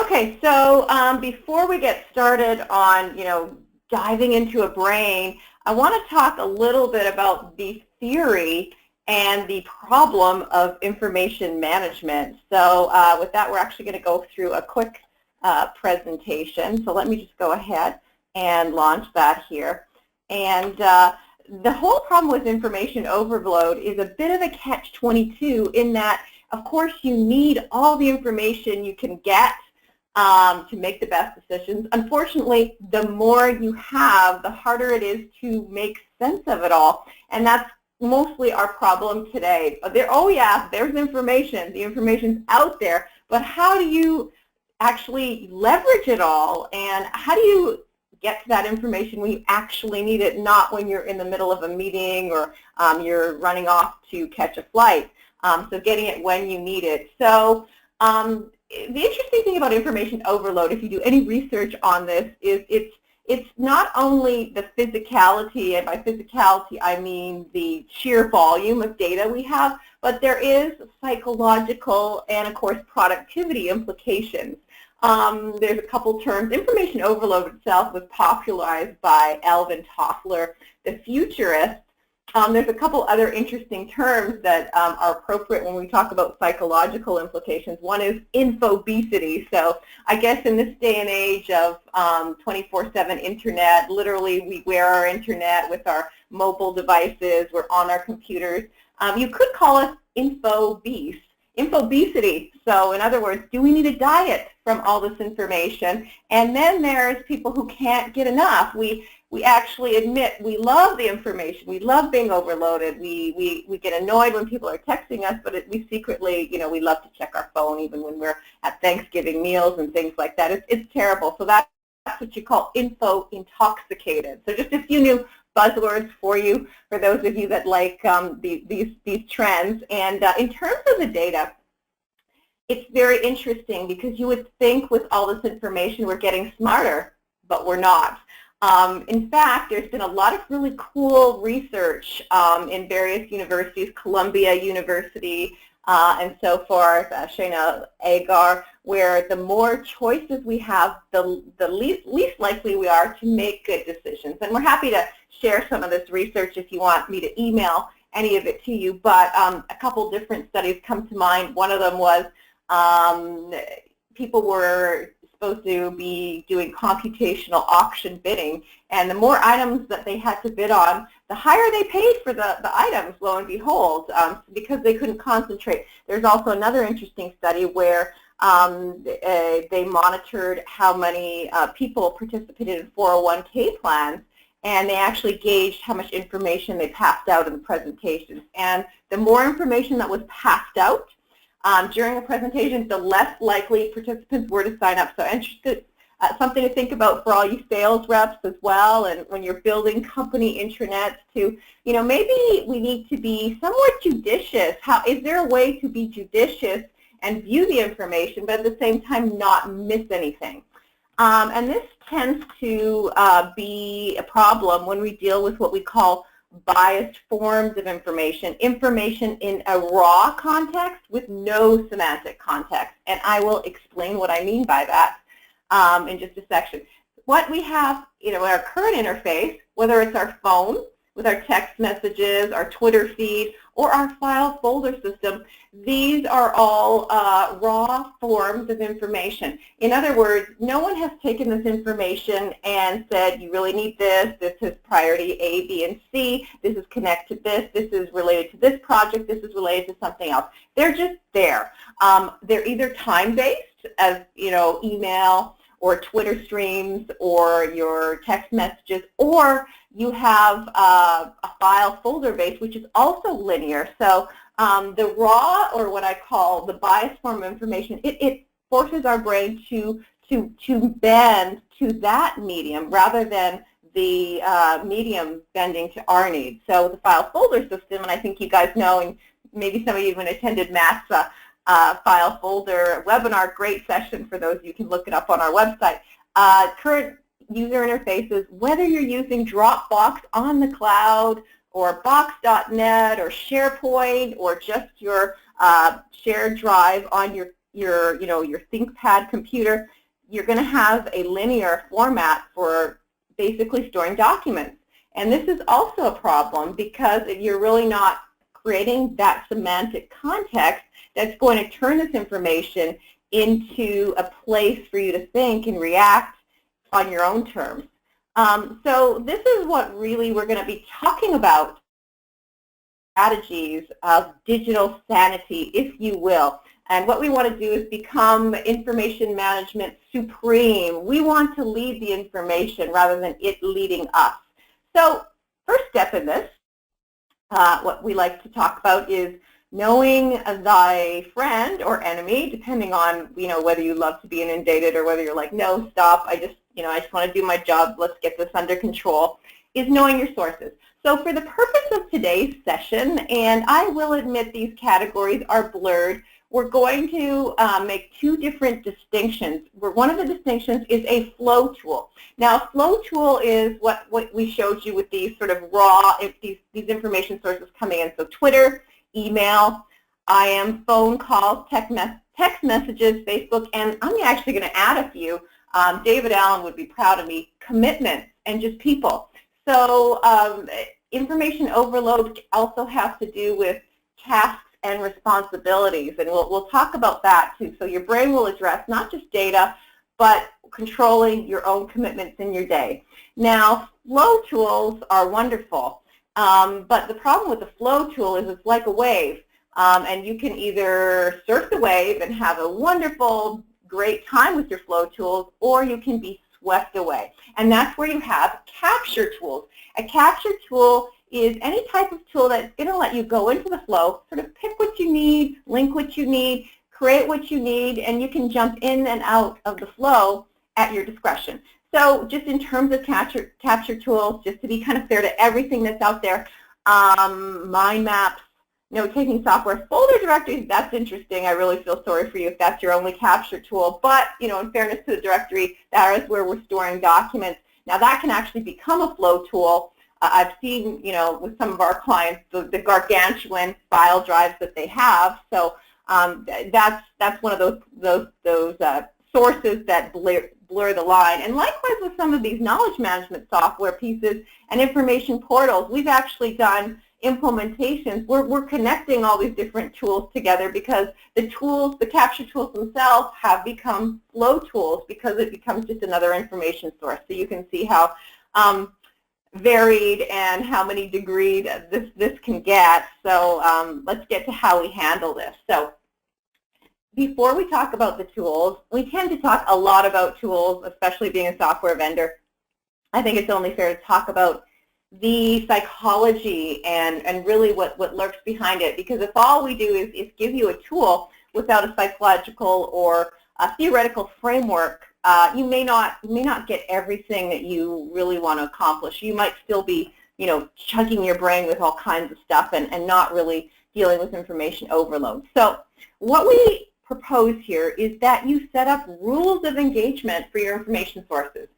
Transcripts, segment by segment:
Okay, so before we get started on, diving into a brain, I want to talk a little bit about the theory and the problem of information management. So with that, we're actually going to go through a quick presentation. So let me just go ahead and launch that here. And the whole problem with information overload is a bit of a catch-22 in that, of course, you need all the information you can get to make the best decisions. Unfortunately, the more you have, the harder it is to make sense of it all. And that's mostly our problem today. Oh yeah, there's information. The information's out there. But how do you actually leverage it all? And how do you get to that information when you actually need it, not when you're in the middle of a meeting or you're running off to catch a flight? So getting it when you need it. So the interesting thing about information overload, if you do any research on this, is it's not only the physicality, and by physicality I mean the sheer volume of data we have, but there is psychological and, of course, productivity implications. There's a couple terms. Information overload itself was popularized by Alvin Toffler, the futurist. There's a couple other interesting terms that are appropriate when we talk about psychological implications. One is infobesity. So I guess in this day and age of 24/7 internet, literally we wear our internet with our mobile devices, we're on our computers. You could call us infobesity. So in other words, do we need a diet from all this information? And then there's people who can't get enough. We actually admit we love the information. We love being overloaded. We get annoyed when people are texting us, but we secretly, we love to check our phone even when we're at Thanksgiving meals and things like that. It's terrible. So that's what you call info intoxicated. So just a few new buzzwords for you, for those of you that like these trends. And in terms of the data, it's very interesting because you would think with all this information we're getting smarter, but we're not. In fact, there's been a lot of really cool research in various universities, Columbia University and so forth, Shana Agar, where the more choices we have, the least likely we are to make good decisions. And we're happy to share some of this research if you want me to email any of it to you. But a couple different studies come to mind. One of them was people were supposed to be doing computational auction bidding, and the more items that they had to bid on, the higher they paid for the items, lo and behold, because they couldn't concentrate. There's also another interesting study where they monitored how many people participated in 401k plans, and they actually gauged how much information they passed out in the presentations. And the more information that was passed out during a presentation, the less likely participants were to sign up. So something to think about for all you sales reps as well, and when you're building company intranets to, maybe we need to be somewhat judicious. Is there a way to be judicious and view the information, but at the same time not miss anything? And this tends to be a problem when we deal with what we call biased forms of information in a raw context with no semantic context. And I will explain what I mean by that in just a section. What we have, in our current interface, whether it's our phone with our text messages, our Twitter feed, or our file folder system, these are all raw forms of information. In other words, no one has taken this information and said, you really need this is priority A, B, and C, this is connected to this is related to this project, this is related to something else. They're just there. They're either time-based, as email or Twitter streams or your text messages, or you have a file folder base, which is also linear. So the raw, or what I call the biased form of information, it forces our brain to bend to that medium rather than the medium bending to our needs. So the file folder system, and I think you guys know, and maybe some of you even attended Matt's file folder webinar, great session for those, you can look it up on our website. Current user interfaces, whether you're using Dropbox on the cloud or Box.net or SharePoint or just your shared drive on your ThinkPad computer, you're going to have a linear format for basically storing documents. And this is also a problem because you're really not creating that semantic context that's going to turn this information into a place for you to think and react on your own terms. So this is what really we're going to be talking about, strategies of digital sanity, if you will. And what we want to do is become information management supreme. We want to lead the information rather than it leading us. So first step in this, what we like to talk about is knowing thy friend or enemy, depending on whether you love to be inundated or whether you're like, no, stop, I just want to do my job, let's get this under control, is knowing your sources. So for the purpose of today's session, and I will admit these categories are blurred, we're going to make two different distinctions. One of the distinctions is a flow tool. Now, a flow tool is what we showed you with these sort of raw, these information sources coming in. So Twitter, email, IM, phone calls, text messages, Facebook, and I'm actually going to add a few. David Allen would be proud of me, commitments, and just people. So information overload also has to do with tasks and responsibilities, and we'll talk about that too. So your brain will address not just data, but controlling your own commitments in your day. Now, flow tools are wonderful, but the problem with the flow tool is it's like a wave, and you can either surf the wave and have a wonderful, great time with your flow tools, or you can be swept away. And that's where you have capture tools. A capture tool is any type of tool that's going to let you go into the flow, sort of pick what you need, link what you need, create what you need, and you can jump in and out of the flow at your discretion. So just in terms of capture tools, just to be kind of fair to everything that's out there, mind maps, note-taking software, folder directories, that's interesting. I really feel sorry for you if that's your only capture tool. But, in fairness to the directory, that is where we're storing documents. Now, that can actually become a flow tool. I've seen, with some of our clients, the gargantuan file drives that they have. So that's one of those sources that blur the line. And likewise with some of these knowledge management software pieces and information portals, we've actually done implementations. We're connecting all these different tools together because the capture tools themselves have become flow tools because it becomes just another information source. So you can see how varied and how many degreed this can get. So let's get to how we handle this. So before we talk about the tools, we tend to talk a lot about tools, especially being a software vendor. I think it's only fair to talk about the psychology and really what lurks behind it, because if all we do is give you a tool without a psychological or a theoretical framework, you may not get everything that you really want to accomplish. You might still be chugging your brain with all kinds of stuff and not really dealing with information overload. So what we propose here is that you set up rules of engagement for your information sources.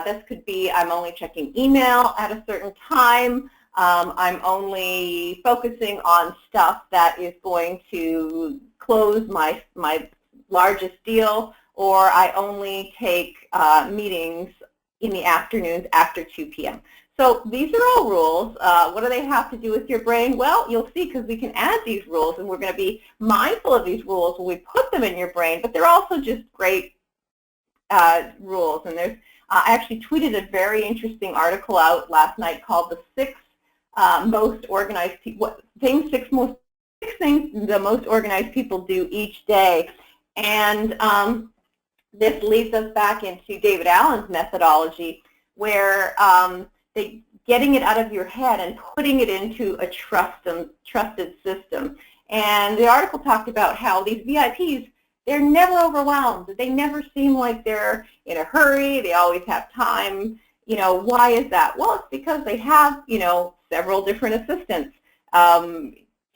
This could be, I'm only checking email at a certain time, I'm only focusing on stuff that is going to close my largest deal, or I only take meetings in the afternoons after 2 p.m. So these are all rules. What do they have to do with your brain? Well, you'll see, because we can add these rules, and we're going to be mindful of these rules when we put them in your brain, but they're also just great rules. And there's, I actually tweeted a very interesting article out last night called the six most organized people, six things the most organized people do each day. And this leads us back into David Allen's methodology, where getting it out of your head and putting it into a trusted system. And the article talked about how these VIPs, they're never overwhelmed. They never seem like they're in a hurry. They always have time. Why is that? Well, it's because they have, several different assistants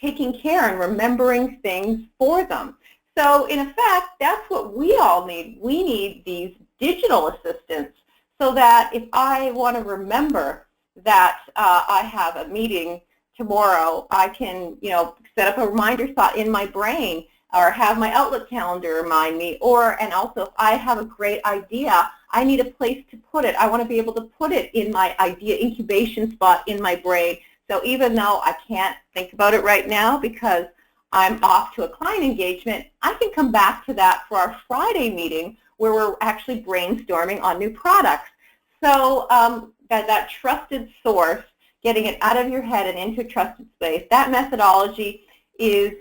taking care and remembering things for them. So in effect, that's what we all need. We need these digital assistants so that if I want to remember that I have a meeting tomorrow, I can, set up a reminder slot in my brain or have my Outlook calendar remind me, and also if I have a great idea, I need a place to put it. I want to be able to put it in my idea incubation spot in my brain. So even though I can't think about it right now because I'm off to a client engagement, I can come back to that for our Friday meeting where we're actually brainstorming on new products. So that trusted source, getting it out of your head and into a trusted space, that methodology is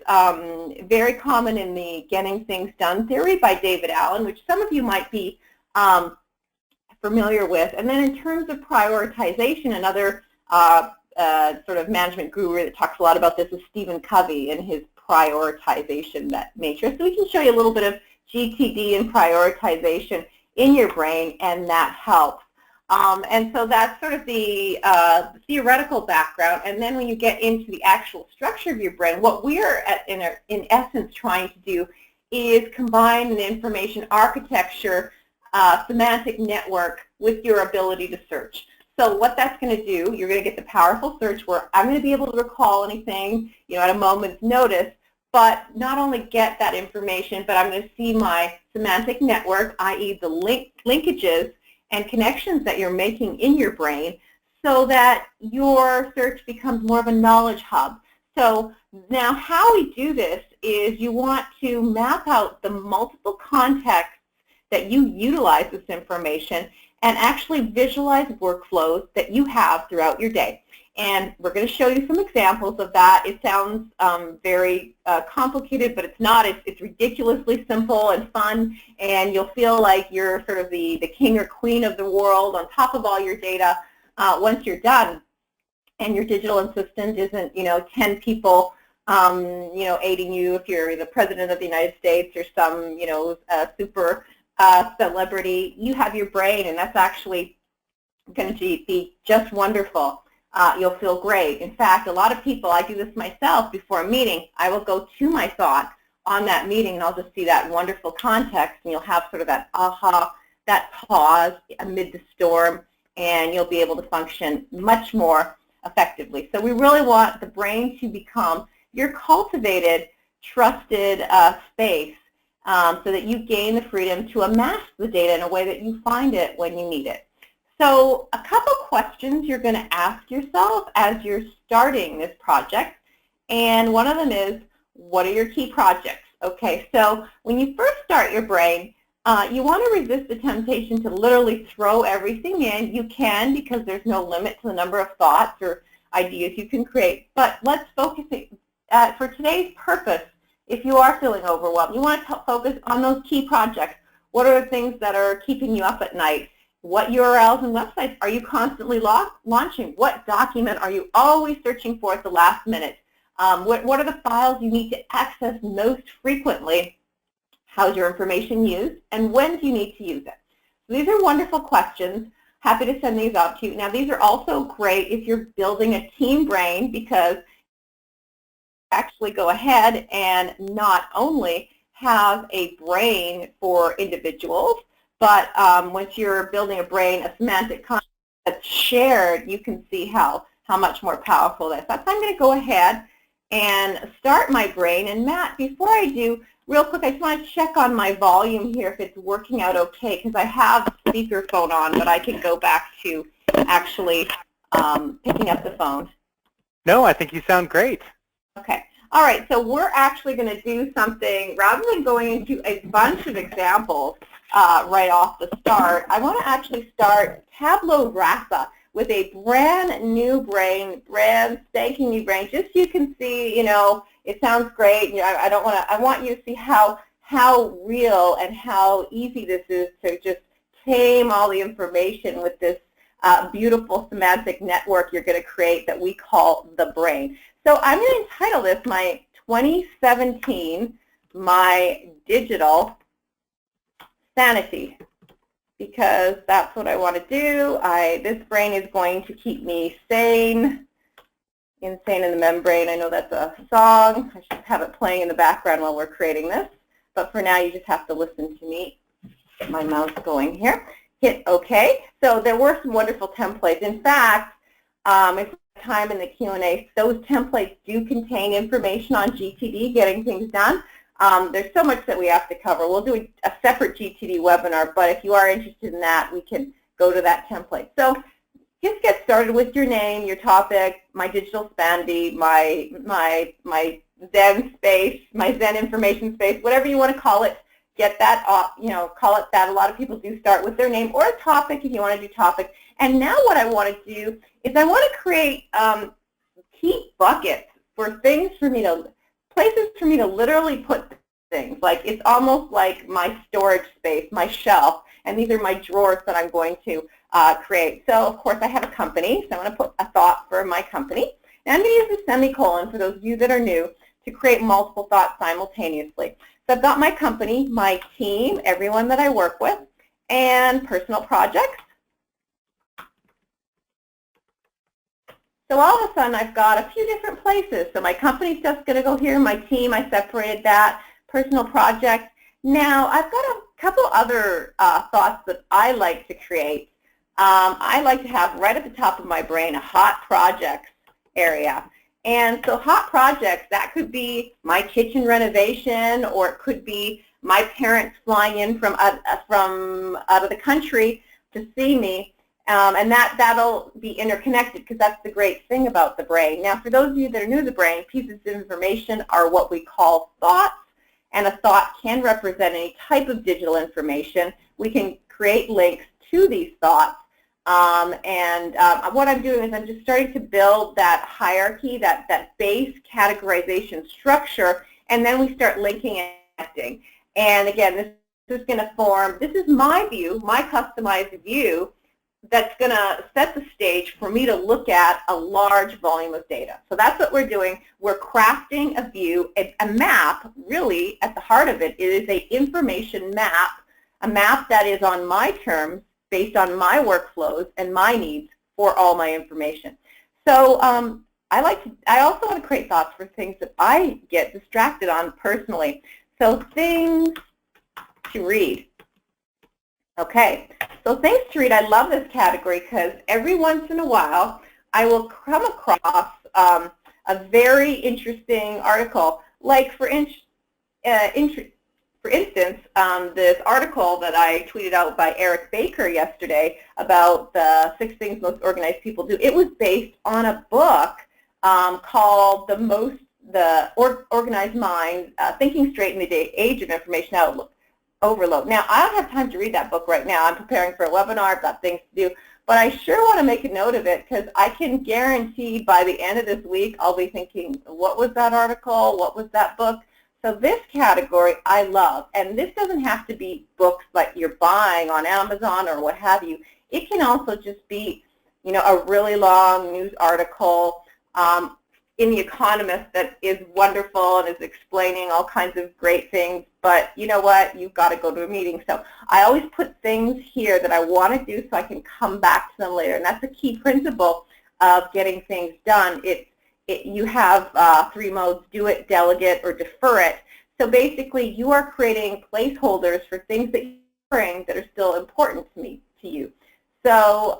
very common in the Getting Things Done theory by David Allen, which some of you might be familiar with. And then in terms of prioritization, another sort of management guru that talks a lot about this is Stephen Covey and his prioritization matrix. So we can show you a little bit of GTD and prioritization in your brain, and that helps. And so that's sort of the theoretical background. And then when you get into the actual structure of your brain, what we're in essence trying to do is combine an information architecture semantic network with your ability to search. So what that's going to do, you're going to get the powerful search where I'm going to be able to recall anything, at a moment's notice, but not only get that information, but I'm going to see my semantic network, i.e. the linkages and connections that you're making in your brain, so that your search becomes more of a knowledge hub. So now how we do this is you want to map out the multiple contexts that you utilize this information and actually visualize workflows that you have throughout your day. And we're going to show you some examples of that. It sounds very complicated, but it's not. It's ridiculously simple and fun, and you'll feel like you're sort of the king or queen of the world on top of all your data once you're done. And your digital assistant isn't, 10 people, aiding you if you're the president of the United States or some, super celebrity. You have your brain, and that's actually going to be just wonderful. You'll feel great. In fact, a lot of people, I do this myself before a meeting, I will go to my thought on that meeting and I'll just see that wonderful context, and you'll have sort of that aha, that pause amid the storm, and you'll be able to function much more effectively. So we really want the brain to become your cultivated, trusted space so that you gain the freedom to amass the data in a way that you find it when you need it. So a couple questions you're going to ask yourself as you're starting this project, and one of them is, what are your key projects? Okay, so when you first start your brain, you want to resist the temptation to literally throw everything in. You can, because there's no limit to the number of thoughts or ideas you can create, but let's focus for today's purpose. If you are feeling overwhelmed, you want to focus on those key projects. What are the things that are keeping you up at night? What URLs and websites are you constantly launching? What document are you always searching for at the last minute? What are the files you need to access most frequently? How's your information used? And when do you need to use it? So these are wonderful questions. Happy to send these out to you. Now, these are also great if you're building a team brain, because actually go ahead and not only have a brain for individuals, but once you're building a brain, a semantic concept that's shared, you can see how much more powerful that is. So I'm going to go ahead and start my brain. And Matt, before I do, real quick, I just want to check on my volume here if it's working out okay, because I have speakerphone on, but I can go back to actually picking up the phone. No, I think you sound great. Okay. All right, so we're actually going to do something, rather than going into a bunch of examples right off the start, I want to actually start Tableau Rasa with a brand new brain, brand spanking new brain. Just so you can see, it sounds great. I want you to see how real and how easy this is to just tame all the information with this beautiful semantic network you're going to create that we call the brain. So I'm going to entitle this my 2017 My Digital Sanity, because that's what I want to do. This brain is going to keep me sane. Insane in the Membrane, I know that's a song. I should have it playing in the background while we're creating this. But for now, you just have to listen to me. Get my mouse going here. Hit OK. So there were some wonderful templates. In fact, if time in the Q&A, those templates do contain information on GTD, getting things done. There's so much that we have to cover. We'll do a separate GTD webinar, but if you are interested in that, we can go to that template. So just get started with your name, your topic, my digital spandy, my Zen space, my Zen information space, whatever you want to call it. Get that, call it that. A lot of people do start with their name or a topic if you want to do topic. And now what I want to do is I want to create key buckets for things for me to, places for me to literally put things. Like it's almost like my storage space, my shelf, and these are my drawers that I'm going to create. So of course I have a company, so I'm going to put a thought for my company. And I'm going to use the semicolon for those of you that are new to create multiple thoughts simultaneously. So I've got my company, my team, everyone that I work with, and personal projects. So all of a sudden I've got a few different places. So my company's just going to go here, my team, I separated that, personal projects. Now I've got a couple other thoughts that I like to create. I like to have right at the top of my brain a hot projects area. And so hot projects, that could be my kitchen renovation, or it could be my parents flying in from out of the country to see me. And that'll be interconnected, because that's the great thing about the brain. Now, for those of you that are new to the brain, pieces of information are what we call thoughts, and a thought can represent any type of digital information. We can create links to these thoughts. What I'm doing is I'm just starting to build that hierarchy, that base categorization structure, and then we start linking and connecting. And again, this is going to form, this is my view, my customized view, that's going to set the stage for me to look at a large volume of data. So that's what we're doing. We're crafting a view, a map, really, at the heart of it. It is an information map, a map that is on my terms, based on my workflows and my needs for all my information. So I also want to create thoughts for things that I get distracted on personally. So things to read. Okay, so things to read, I love this category because every once in a while I will come across a very interesting article. Like for instance, this article that I tweeted out by Eric Baker yesterday about the 6 things most organized people do, it was based on a book called The Organized Mind, Thinking Straight in the Age of Information Overload. Now, I don't have time to read that book right now. I'm preparing for a webinar. I've got things to do. But I sure want to make a note of it, because I can guarantee by the end of this week I'll be thinking, what was that article? What was that book? So this category I love. And this doesn't have to be books like you're buying on Amazon or what have you. It can also just be, a really long news article in The Economist that is wonderful and is explaining all kinds of great things, but you know what, you've got to go to a meeting. So I always put things here that I want to do so I can come back to them later, and that's a key principle of getting things done. You have 3 modes: do it, delegate, or defer it. So basically you are creating placeholders for things that you're doing that are still important to you. So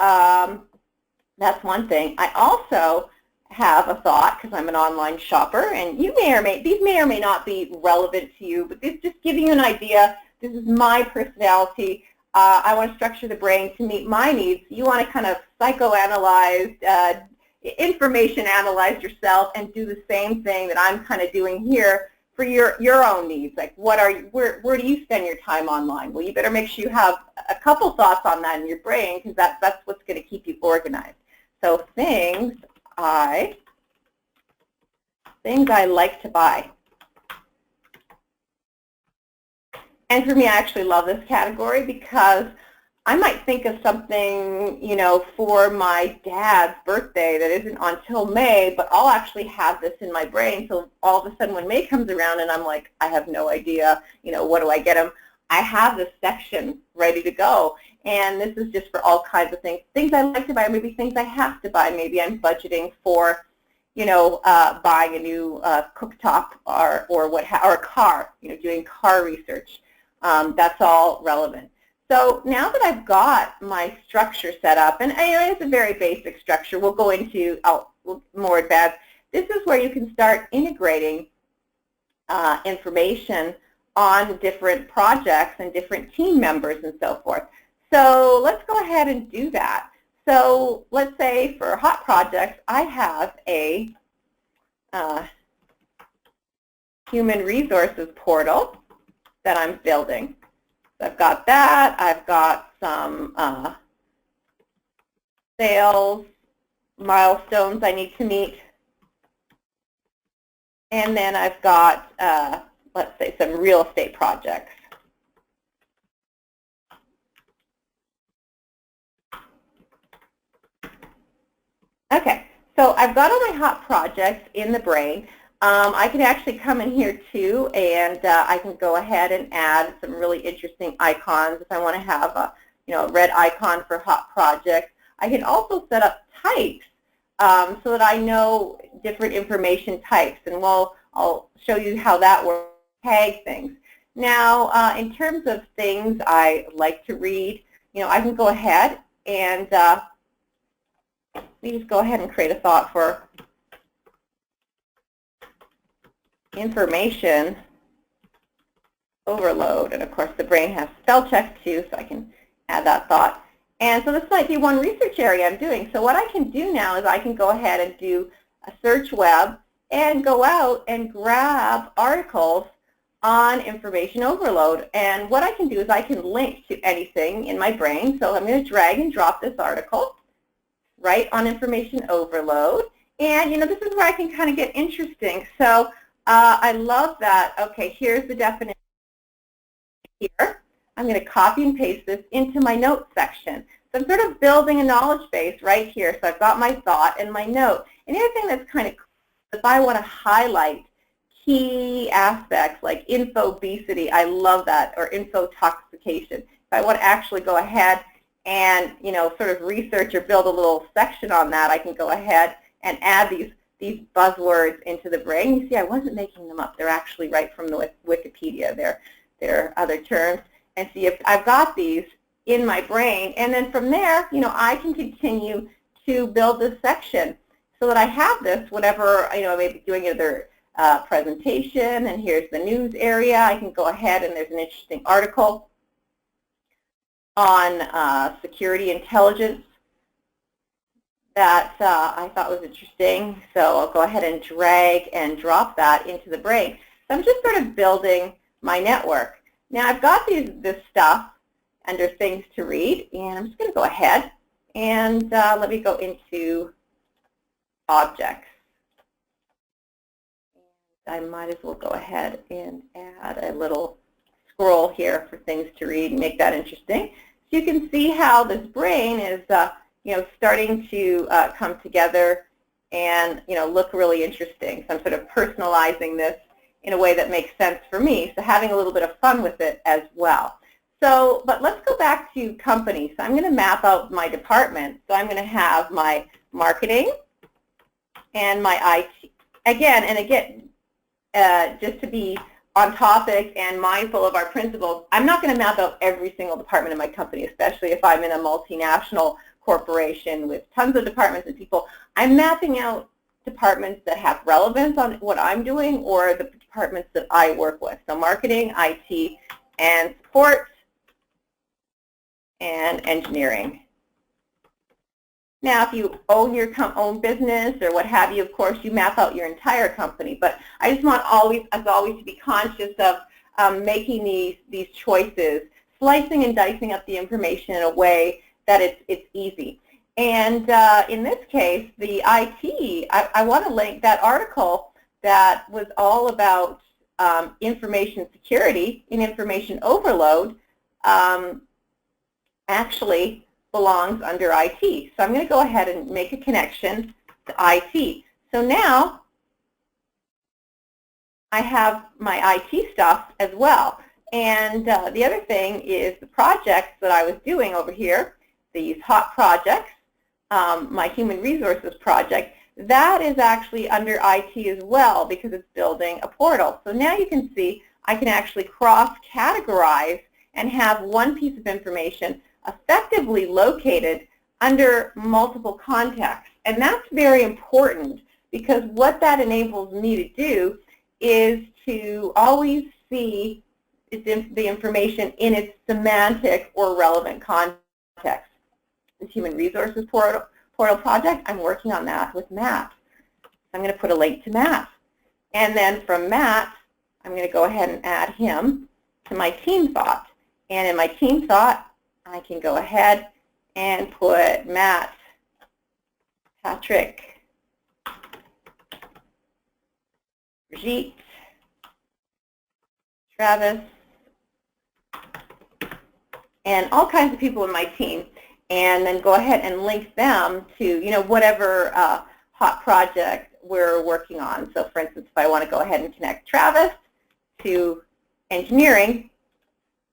that's one thing. I also have a thought, because I'm an online shopper, and these may or may not be relevant to you, but this just giving you an idea. This is my personality. I want to structure the brain to meet my needs. You want to kind of psychoanalyze, information analyze yourself, and do the same thing that I'm kind of doing here for your own needs. Like, where do you spend your time online? Well, you better make sure you have a couple thoughts on that in your brain, because that's what's going to keep you organized. So things I like to buy. And for me, I actually love this category, because I might think of something, for my dad's birthday that isn't until May, but I'll actually have this in my brain. So all of a sudden when May comes around and I'm like, I have no idea, what do I get him? I have this section ready to go. And this is just for all kinds of things. Things I like to buy, maybe things I have to buy. Maybe I'm budgeting for, buying a new cooktop or a car, doing car research. That's all relevant. So now that I've got my structure set up, and it's a very basic structure, we'll go into more advanced. This is where you can start integrating information on different projects and different team members and so forth. So let's go ahead and do that. So let's say for hot projects, I have a human resources portal that I'm building. So I've got that. I've got some sales milestones I need to meet. And then I've got, let's say, some real estate projects. Okay, so I've got all my hot projects in the brain. I can actually come in here too, and I can go ahead and add some really interesting icons if I want to have a, a red icon for hot projects. I can also set up types so that I know different information types, and I'll show you how that works. Tag things. Now, in terms of things I like to read, I can go ahead and let me just go ahead and create a thought for information overload. And of course, the brain has spell check too, so I can add that thought. And so this might be one research area I'm doing. So what I can do now is I can go ahead and do a search web and go out and grab articles on information overload. And what I can do is I can link to anything in my brain. So I'm going to drag and drop this article right on information overload. And this is where I can kind of get interesting. So I love that. Okay, here's the definition here. I'm going to copy and paste this into my notes section. So I'm sort of building a knowledge base right here. So I've got my thought and my note. And the other thing that's kind of cool, if I want to highlight key aspects like infobesity, I love that, or infotoxication. If I want to actually go ahead and sort of research or build a little section on that, I can go ahead and add these buzzwords into the brain. You see, I wasn't making them up. They're actually right from the Wikipedia. They're other terms. And see, if I've got these in my brain, and then from there, I can continue to build this section so that I have this whenever I may be doing another presentation, and here's the news area. I can go ahead and there's an interesting article on security intelligence that I thought was interesting. So I'll go ahead and drag and drop that into the brain. So I'm just sort of building my network. Now I've got this stuff under things to read, and I'm just going to go ahead and let me go into objects. I might as well go ahead and add a little scroll here for things to read and make that interesting. So you can see how this brain is starting to come together and look really interesting. So I'm sort of personalizing this in a way that makes sense for me, so having a little bit of fun with it as well. So, but let's go back to companies. So I'm going to map out my department. So I'm going to have my marketing and my IT. Again, just to be on topic and mindful of our principles, I'm not going to map out every single department in my company, especially if I'm in a multinational corporation with tons of departments and people. I'm mapping out departments that have relevance on what I'm doing or the departments that I work with. So marketing, IT, and support, and engineering. Now, if you own your own business or what have you, of course, you map out your entire company. But I just want us always to be conscious of making these choices, slicing and dicing up the information in a way that it's easy. And in this case, the IT, I want to link that article that was all about information security and information overload actually belongs under IT. So I'm going to go ahead and make a connection to IT. So now I have my IT stuff as well. And the other thing is the projects that I was doing over here, these hot projects, my human resources project, that is actually under IT as well because it's building a portal. So now you can see I can actually cross-categorize and have one piece of information effectively located under multiple contexts. And that's very important because what that enables me to do is to always see the information in its semantic or relevant context. This Human Resources Portal project, I'm working on that with Matt. I'm going to put a link to Matt. And then from Matt, I'm going to go ahead and add him to my team thought. And in my team thought, I can go ahead and put Matt, Patrick, Brigitte, Travis, and all kinds of people in my team, and then go ahead and link them to, whatever hot project we're working on. So for instance, if I want to go ahead and connect Travis to engineering,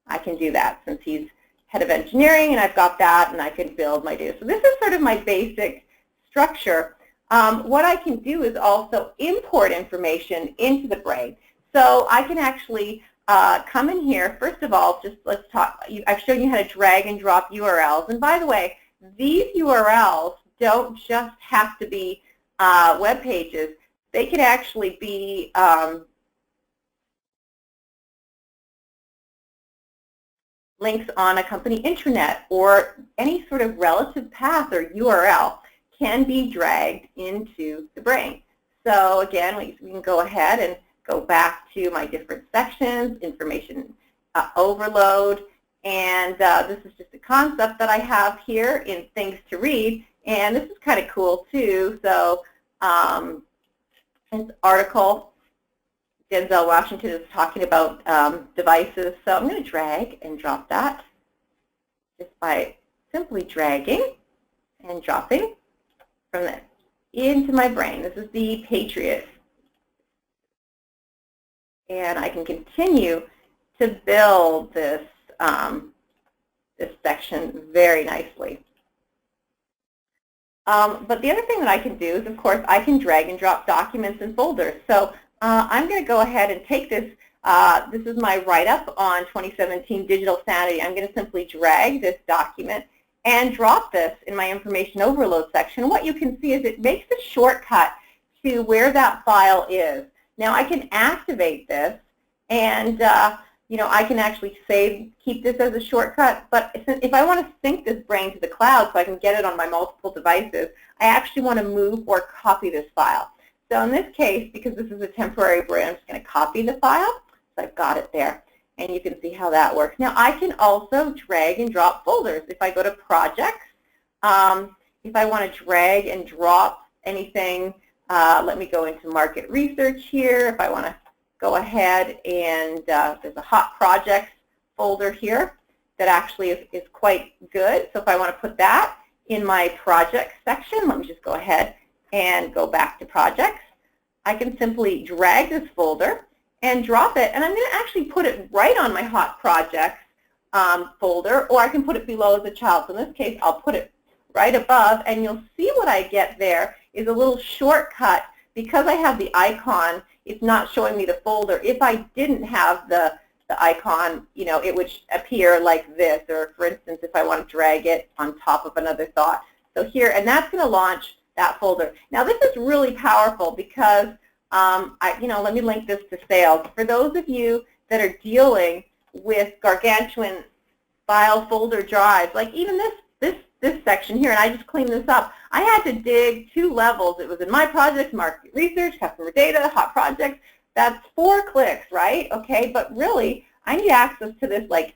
I can do that since he's head of engineering, and I've got that, and I can build my data. So this is sort of my basic structure. What I can do is also import information into TheBrain. So I can actually come in here. First of all, just let's talk. I've shown you how to drag and drop URLs. And by the way, these URLs don't just have to be web pages. They can actually be links on a company intranet, or any sort of relative path or URL can be dragged into TheBrain. So again, we can go ahead and go back to my different sections, information overload, and this is just a concept that I have here in things to read, and this is kind of cool too. So this article, Denzel Washington is talking about devices, so I'm going to drag and drop that just by simply dragging and dropping from this into my brain. This is the Patriot. And I can continue to build this, this section very nicely. But the other thing that I can do is, of course, I can drag and drop documents and folders. So I'm going to go ahead and take this. This is my write-up on 2017 Digital Sanity. I'm going to simply drag this document and drop this in my information overload section. What you can see is it makes a shortcut to where that file is. Now I can activate this, and I can actually keep this as a shortcut. But if I want to sync this brain to the cloud so I can get it on my multiple devices, I actually want to move or copy this file. So in this case, because this is a temporary brain, I'm just going to copy the file. So I've got it there, and you can see how that works. Now I can also drag and drop folders. If I go to projects, if I want to drag and drop anything, let me go into market research here. If I want to go ahead and there's a hot projects folder here that actually is quite good. So if I want to put that in my projects section, let me just go ahead and go back to projects. I can simply drag this folder and drop it, and I'm going to actually put it right on my hot projects folder, or I can put it below as a child. So in this case, I'll put it right above, and you'll see what I get there is a little shortcut. Because I have the icon, it's not showing me the folder. If I didn't have the icon, it would appear like this, or for instance, if I want to drag it on top of another thought. So here, and that's going to launch that folder. Now this is really powerful because, let me link this to sales. For those of you that are dealing with gargantuan file folder drives, like even this section here, and I just cleaned this up. I had to dig 2 levels. It was in my project, market research, customer data, hot projects. That's 4 clicks, right? Okay, but really, I need access to this like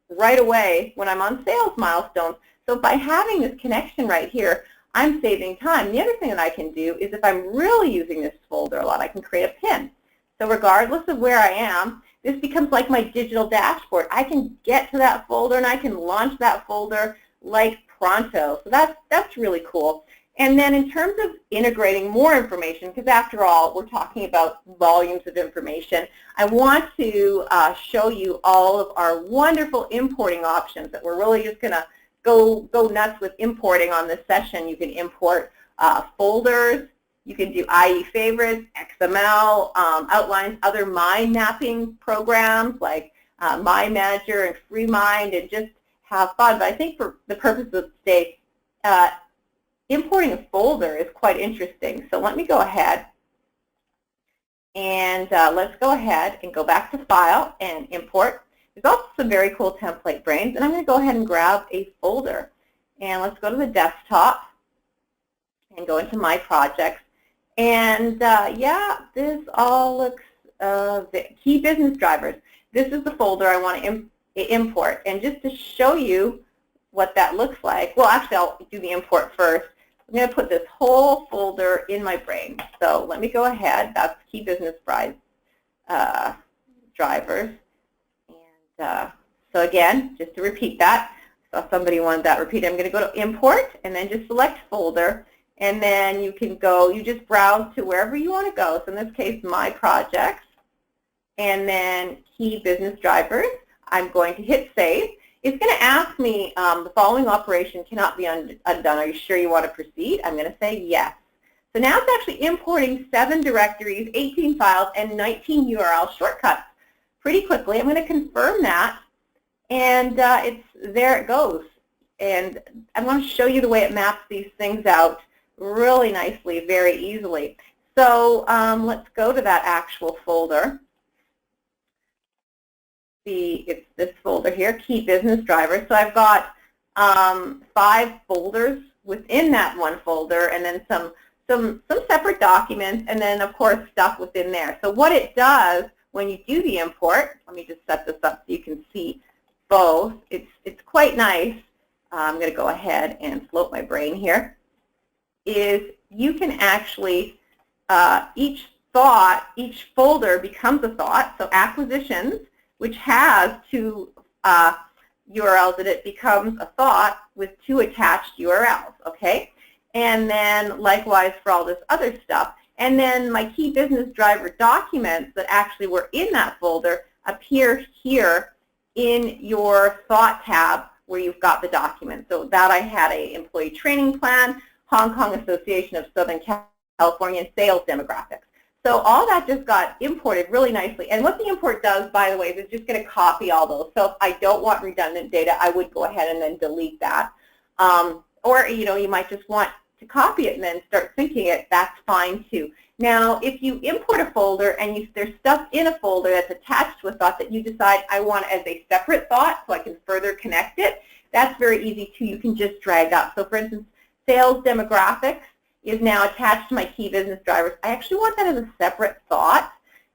right away when I'm on sales milestones. So by having this connection right here, I'm saving time. The other thing that I can do is if I'm really using this folder a lot, I can create a pin. So regardless of where I am, this becomes like my digital dashboard. I can get to that folder and I can launch that folder like pronto. So that's really cool. And then in terms of integrating more information, because after all, we're talking about volumes of information, I want to show you all of our wonderful importing options that we're really just going to go nuts with importing on this session. You can import folders. You can do IE favorites, XML, outlines, other mind mapping programs like Mind Manager and FreeMind, and just have fun. But I think for the purpose of today, importing a folder is quite interesting. So let me go ahead And let's go ahead and go back to File and Import. There's also some very cool template brains, and I'm going to go ahead and grab a folder. And let's go to the desktop and go into My Projects. And yeah, this all looks, key business drivers. This is the folder I want to import. And just to show you what that looks like, well, actually, I'll do the import first. I'm going to put this whole folder in my brain. So let me go ahead. That's key business drivers. And so again, just to repeat that, so somebody wanted that repeated. I'm going to go to Import and then just select Folder. And then you can go, you just browse to wherever you want to go. So in this case, My Projects. And then Key Business Drivers. I'm going to hit Save. It's going to ask me, the following operation cannot be undone. Are you sure you want to proceed? I'm going to say yes. So now it's actually importing 7 directories, 18 files, and 19 URL shortcuts pretty quickly. I'm going to confirm that, and there it goes. And I want to show you the way it maps these things out really nicely, very easily. So let's go to that actual folder. It's this folder here, Key Business Drivers. So I've got 5 folders within that one folder, and then some separate documents, and then of course stuff within there. So what it does when you do the import, let me just set this up so you can see both. It's quite nice. I'm going to go ahead and float my brain here. Is you can actually each folder becomes a thought. So acquisitions, which has 2 URLs in it, becomes a thought with 2 attached URLs, okay? And then likewise for all this other stuff. And then my key business driver documents that actually were in that folder appear here in your thought tab where you've got the document. So that I had a employee training plan, Hong Kong Association of Southern California, and sales demographics. So all that just got imported really nicely. And what the import does, by the way, is it's just going to copy all those. So if I don't want redundant data, I would go ahead and then delete that. Or, you know, you might just want to copy it and then start syncing it. That's fine too. Now, if you import a folder and there's stuff in a folder that's attached to a thought that you decide I want as a separate thought so I can further connect it, that's very easy too. You can just drag up. So for instance, sales demographics is now attached to my key business drivers. I actually want that as a separate thought.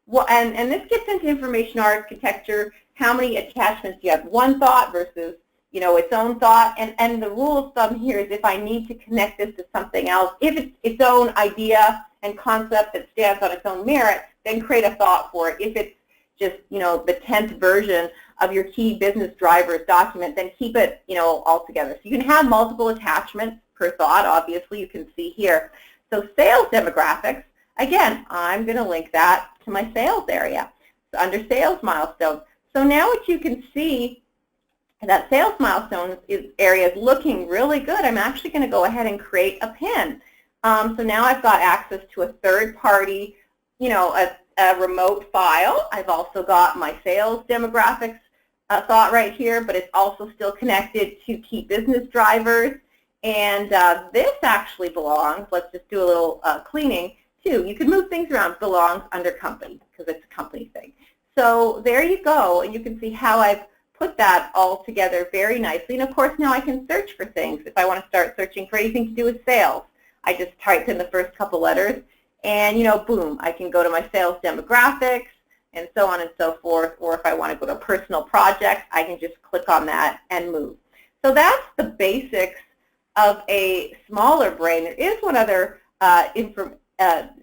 Well, and this gets into information architecture. How many attachments do you have? One thought versus, you know, its own thought. And the rule of thumb here is if I need to connect this to something else, if it's its own idea and concept that stands on its own merit, then create a thought for it. If it's just, you know, the 10th version of your key business drivers document, then keep it, you know, all together. So you can have multiple attachments per thought, obviously, you can see here. So sales demographics, again, I'm going to link that to my sales area. So under sales milestones. So now what you can see, that sales milestones area is looking really good. I'm actually going to go ahead and create a pin. So now I've got access to a third-party, you know, a remote file. I've also got my sales demographics thought right here, but it's also still connected to key business drivers. And this actually belongs, let's just do a little cleaning too. You can move things around, belongs under company because it's a company thing. So there you go, and you can see how I've put that all together very nicely. And of course now I can search for things. If I want to start searching for anything to do with sales, I just type in the first couple letters and, you know, boom, I can go to my sales demographics and so on and so forth. Or if I want to go to personal projects, I can just click on that and move. So that's the basics of a smaller brain. There is one other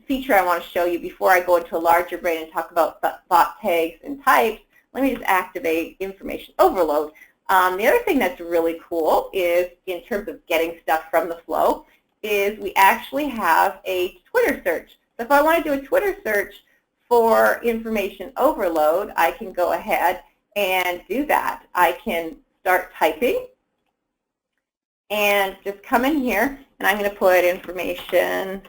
feature I want to show you before I go into a larger brain and talk about thought tags and types. Let me just activate information overload. The other thing that's really cool is, in terms of getting stuff from the flow, is we actually have a Twitter search. So if I want to do a Twitter search for information overload, I can go ahead and do that. I can start typing and just come in here, and I'm going to put information.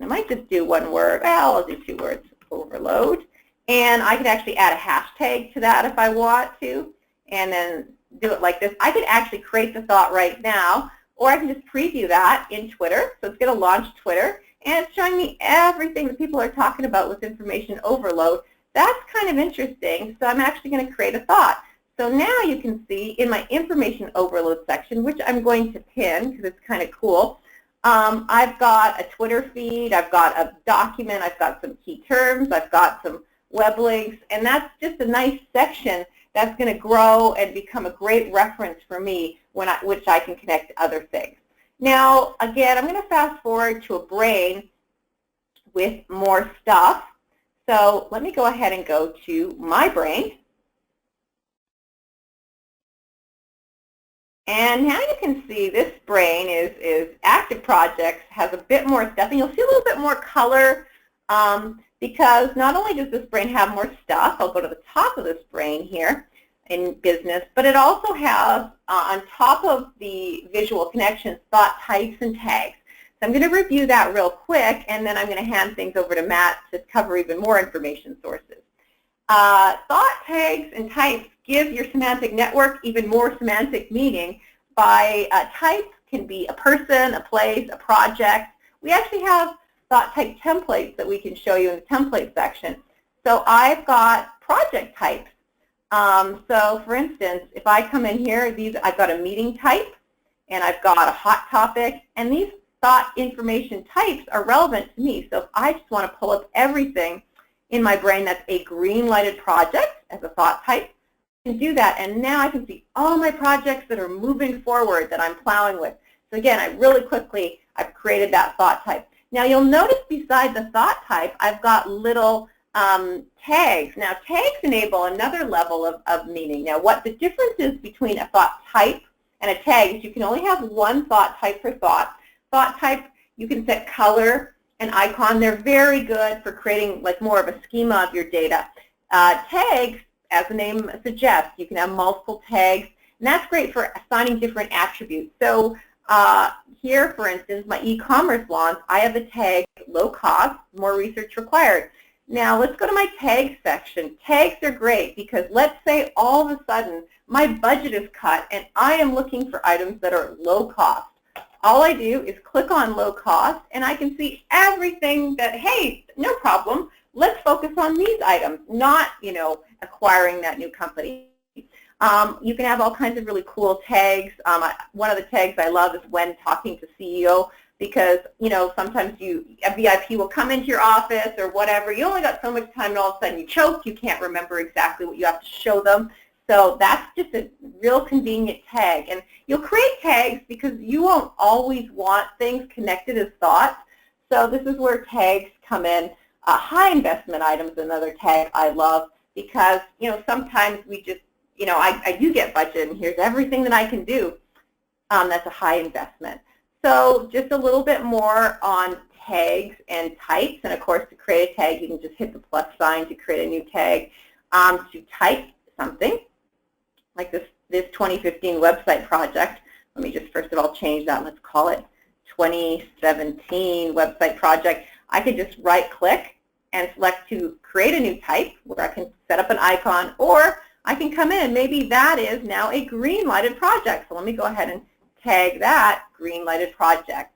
I might just do one word. Well, I'll do 2 words, overload. And I could actually add a hashtag to that if I want to, and then do it like this. I could actually create the thought right now or I can just preview that in Twitter. So it's going to launch Twitter, and it's showing me everything that people are talking about with information overload. That's kind of interesting, so I'm actually going to create a thought. So now you can see in my information overload section, which I'm going to pin because it's kind of cool, I've got a Twitter feed, I've got a document, I've got some key terms, I've got some web links, and that's just a nice section that's going to grow and become a great reference for me which I can connect to other things. Now, again, I'm going to fast forward to a brain with more stuff. So let me go ahead and go to my brain. And now you can see this brain is active projects, has a bit more stuff, and you'll see a little bit more color because not only does this brain have more stuff, I'll go to the top of this brain here in business, but it also has on top of the visual connections, thought types and tags. So I'm going to review that real quick, and then I'm going to hand things over to Matt to cover even more information sources. Thought tags and types give your semantic network even more semantic meaning. By type can be a person, a place, a project. We actually have thought type templates that we can show you in the template section. So I've got project types. So for instance, if I come in here, I've got a meeting type, and I've got a hot topic, and these thought information types are relevant to me. So if I just want to pull up everything in my brain that's a green lighted project as a thought type, I can do that, and now I can see all my projects that are moving forward that I'm plowing with. So again, I've created that thought type. Now you'll notice beside the thought type, I've got little tags. Now tags enable another level of meaning. Now what the difference is between a thought type and a tag is you can only have one thought type per thought. Thought type, you can set color and icon. They're very good for creating like more of a schema of your data. Tags, as the name suggests, you can have multiple tags, and that's great for assigning different attributes. So here, for instance, my e-commerce launch, I have the tag low cost, more research required. Now let's go to my tag section. Tags are great because let's say all of a sudden my budget is cut and I am looking for items that are low cost. All I do is click on low cost, and I can see everything that, hey, no problem, let's focus on these items, not, acquiring that new company. You can have all kinds of really cool tags. One of the tags I love is when talking to CEO, because, sometimes a VIP will come into your office or whatever. You only got so much time, and all of a sudden you choke. You can't remember exactly what you have to show them. So that's just a real convenient tag. And you'll create tags because you won't always want things connected as thoughts. So this is where tags come in. High investment items, another tag I love, because sometimes we just, I do get budget, and here's everything that I can do. That's a high investment. So just a little bit more on tags and types. And of course, to create a tag, you can just hit the plus sign to create a new tag. To type something, like this 2015 website project. Let me just first of all change that. Let's call it 2017 website project. I can just right-click and select to create a new type, where I can set up an icon, or I can come in. Maybe that is now a green-lighted project. So let me go ahead and tag that green-lighted project,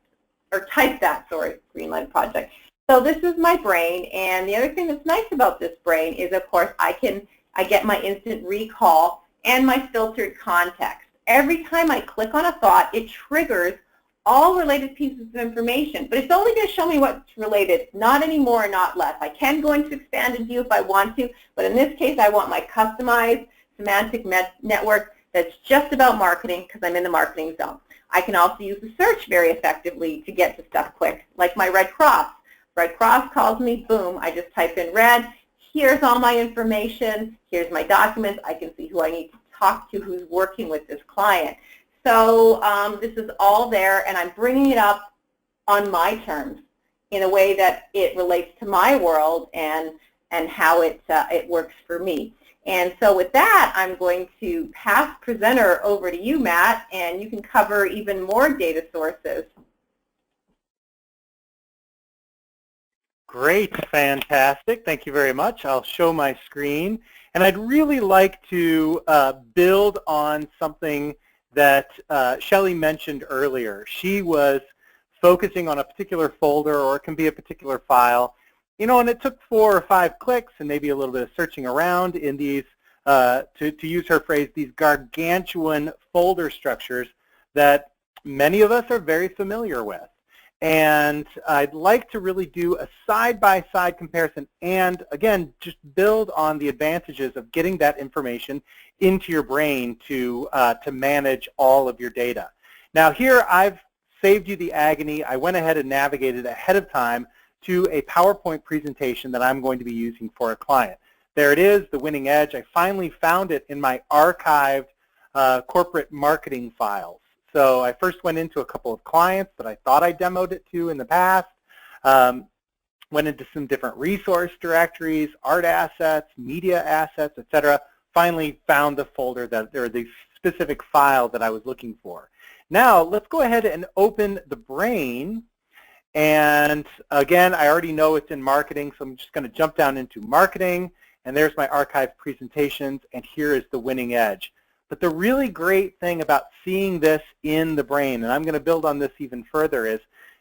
or type that, sorry, green-lighted project. So this is my brain, and the other thing that's nice about this brain is, of course, I get my instant recall and my filtered context. Every time I click on a thought, it triggers all related pieces of information, but it's only going to show me what's related, not any more, not less. I can go into expanded view if I want to, but in this case, I want my customized semantic network that's just about marketing, because I'm in the marketing zone. I can also use the search very effectively to get to stuff quick, like my Red Cross. Red Cross calls me, boom, I just type in red. Here's all my information. Here's my documents. I can see who I need to talk to, who's working with this client. So this is all there, and I'm bringing it up on my terms in a way that it relates to my world and how it works for me. And so with that, I'm going to pass presenter over to you, Matt, and you can cover even more data sources. Great, fantastic. Thank you very much. I'll show my screen. And I'd really like to build on something that Shelley mentioned earlier. She was focusing on a particular folder, or it can be a particular file, and it took 4 or 5 clicks and maybe a little bit of searching around in these, to use her phrase, these gargantuan folder structures that many of us are very familiar with. And I'd like to really do a side-by-side comparison and, again, just build on the advantages of getting that information into your brain to manage all of your data. Now here I've saved you the agony. I went ahead and navigated ahead of time to a PowerPoint presentation that I'm going to be using for a client. There it is, the winning edge. I finally found it in my archived corporate marketing files. So I first went into a couple of clients that I thought I demoed it to in the past, went into some different resource directories, art assets, media assets, etc. Finally found the folder or the specific file that I was looking for. Now let's go ahead and open TheBrain. And again, I already know it's in marketing, so I'm just going to jump down into marketing. And there's my archived presentations, and here is the winning edge. But the really great thing about seeing this in TheBrain, and I'm going to build on this even further, is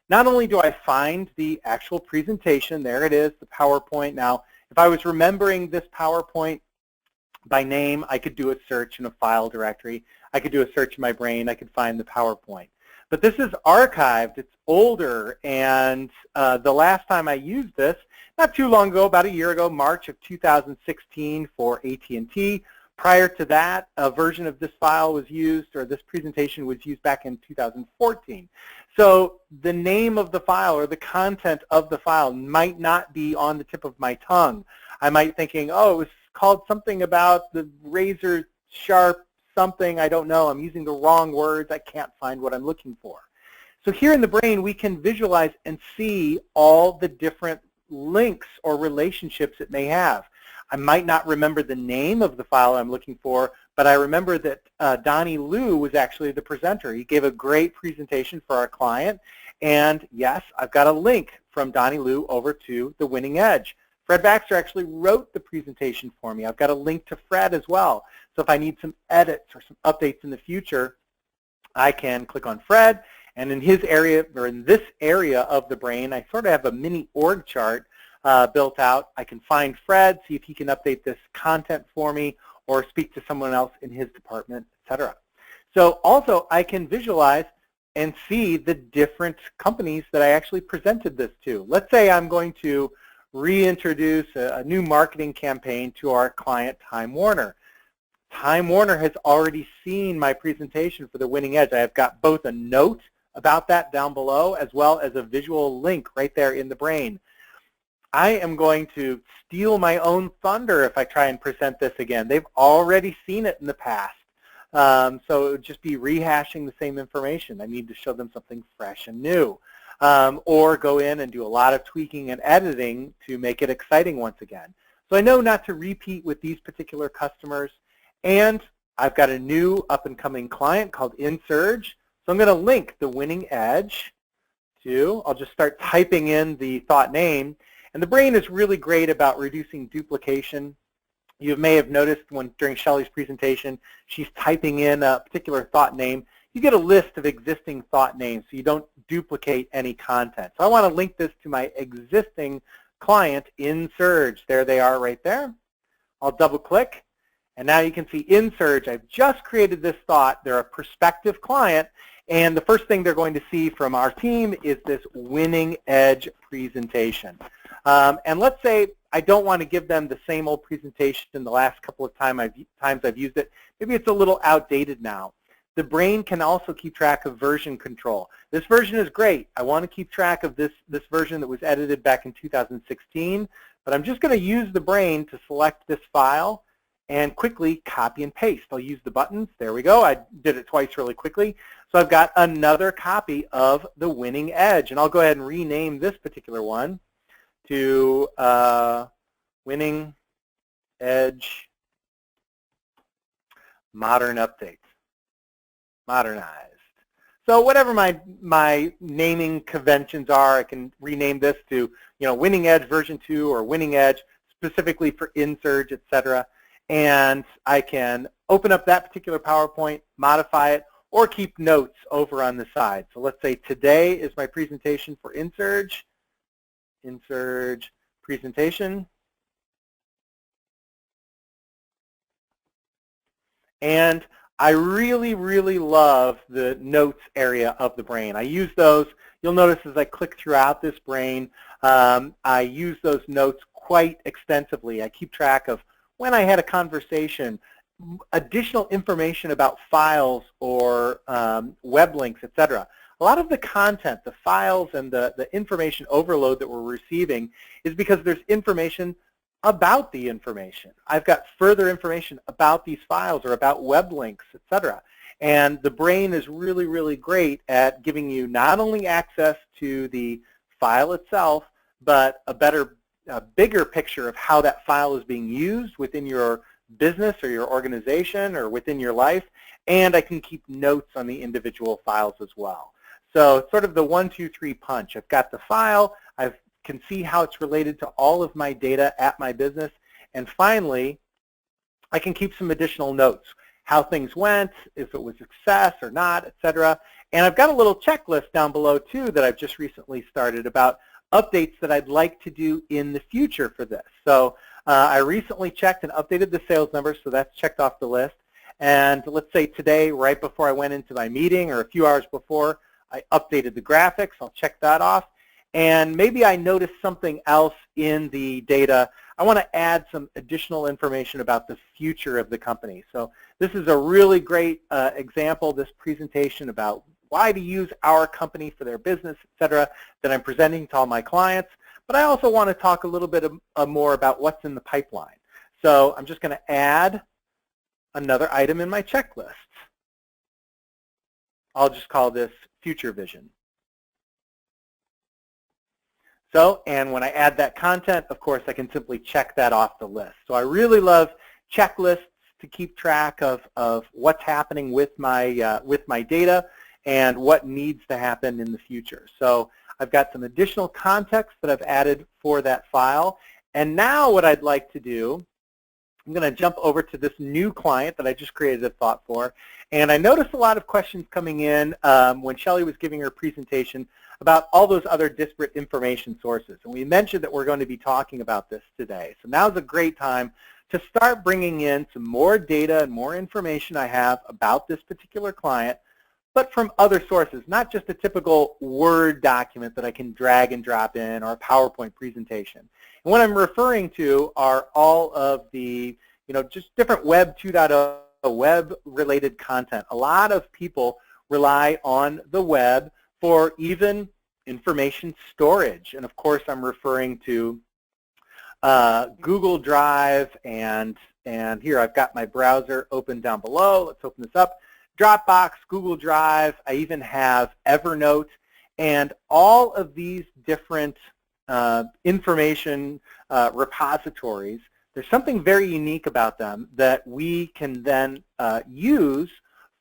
not only do I find the actual presentation, there it is, the PowerPoint. Now, if I was remembering this PowerPoint by name, I could do a search in a file directory. I could do a search in my brain. I could find the PowerPoint. But this is archived. It's older, and the last time I used this, not too long ago, about a year ago, March of 2016 for AT&T. Prior to that, a version of this file was used, or this presentation was used back in 2014. So the name of the file or the content of the file might not be on the tip of my tongue. I might thinking, oh, it was called something about the razor sharp something, I don't know. I'm using the wrong words. I can't find what I'm looking for. So here in TheBrain, we can visualize and see all the different links or relationships it may have. I might not remember the name of the file I'm looking for, but I remember that Donnie Liu was actually the presenter. He gave a great presentation for our client, and yes, I've got a link from Donnie Liu over to the winning edge. Fred Baxter actually wrote the presentation for me. I've got a link to Fred as well. So if I need some edits or some updates in the future, I can click on Fred, and in his area, or in this area of TheBrain, I sort of have a mini org chart built out. I can find Fred, see if he can update this content for me, or speak to someone else in his department, etc. So also I can visualize and see the different companies that I actually presented this to. Let's say I'm going to reintroduce a new marketing campaign to our client, Time Warner. Time Warner has already seen my presentation for the winning edge. I have got both a note about that down below as well as a visual link right there in TheBrain. I am going to steal my own thunder if I try and present this again. They've already seen it in the past. So it would just be rehashing the same information. I need to show them something fresh and new. Or go in and do a lot of tweaking and editing to make it exciting once again. So I know not to repeat with these particular customers. And I've got a new up-and-coming client called InSurge. So I'm going to link the winning edge to, I'll just start typing in the thought name. And TheBrain is really great about reducing duplication. You may have noticed during Shelley's presentation, she's typing in a particular thought name. You get a list of existing thought names so you don't duplicate any content. So I want to link this to my existing client, InSurge. There they are right there. I'll double click. And now you can see InSurge. I've just created this thought. They're a prospective client. And the first thing they're going to see from our team is this winning edge presentation. And let's say I don't want to give them the same old presentation the last couple of times I've used it. Maybe it's a little outdated now. TheBrain can also keep track of version control. This version is great. I want to keep track of this version that was edited back in 2016, but I'm just going to use TheBrain to select this file and quickly copy and paste. I'll use the buttons. There we go. I did it twice really quickly. So I've got another copy of the winning edge, and I'll go ahead and rename this particular one to winning edge modern updates. Modernized. So whatever my naming conventions are, I can rename this to, winning edge version 2 or winning edge specifically for InSurge, etc. And I can open up that particular PowerPoint, modify it, or keep notes over on the side. So let's say today is my presentation for InSurge presentation. And I really, really love the notes area of the brain. I use those. You'll notice as I click throughout this brain, I use those notes quite extensively. I keep track of when I had a conversation, additional information about files or web links, etc. A lot of the content, the files and the information overload that we're receiving is because there's information about the information. I've got further information about these files or about web links, etc. And the brain is really, really great at giving you not only access to the file itself, but a bigger picture of how that file is being used within your business or your organization or within your life. And I can keep notes on the individual files as well. So it's sort of the 1, 2, 3 punch. I've got the file, I can see how it's related to all of my data at my business, and finally, I can keep some additional notes, how things went, if it was a success or not, etc. And I've got a little checklist down below too that I've just recently started about updates that I'd like to do in the future for this. So I recently checked and updated the sales numbers, so that's checked off the list. And let's say today, right before I went into my meeting or a few hours before, I updated the graphics. I'll check that off. And maybe I noticed something else in the data. I want to add some additional information about the future of the company. So this is a really great example, this presentation about why to use our company for their business, etc., that I'm presenting to all my clients. But I also want to talk a little bit more about what's in the pipeline. So I'm just going to add another item in my checklist. I'll just call this Future Vision. So, and when I add that content, of course, I can simply check that off the list. So I really love checklists to keep track of what's happening with my data and what needs to happen in the future. So I've got some additional context that I've added for that file. And now what I'd like to do, I'm going to jump over to this new client that I just created a thought for. And I noticed a lot of questions coming in when Shelley was giving her presentation about all those other disparate information sources. And we mentioned that we're going to be talking about this today. So now's a great time to start bringing in some more data and more information I have about this particular client, but from other sources, not just a typical Word document that I can drag and drop in or a PowerPoint presentation. And what I'm referring to are all of the, just different Web 2.0 web-related content. A lot of people rely on the web for even information storage. And of course, I'm referring to Google Drive, and here I've got my browser open down below. Let's open this up. Dropbox, Google Drive, I even have Evernote, and all of these different information repositories, there's something very unique about them that we can then use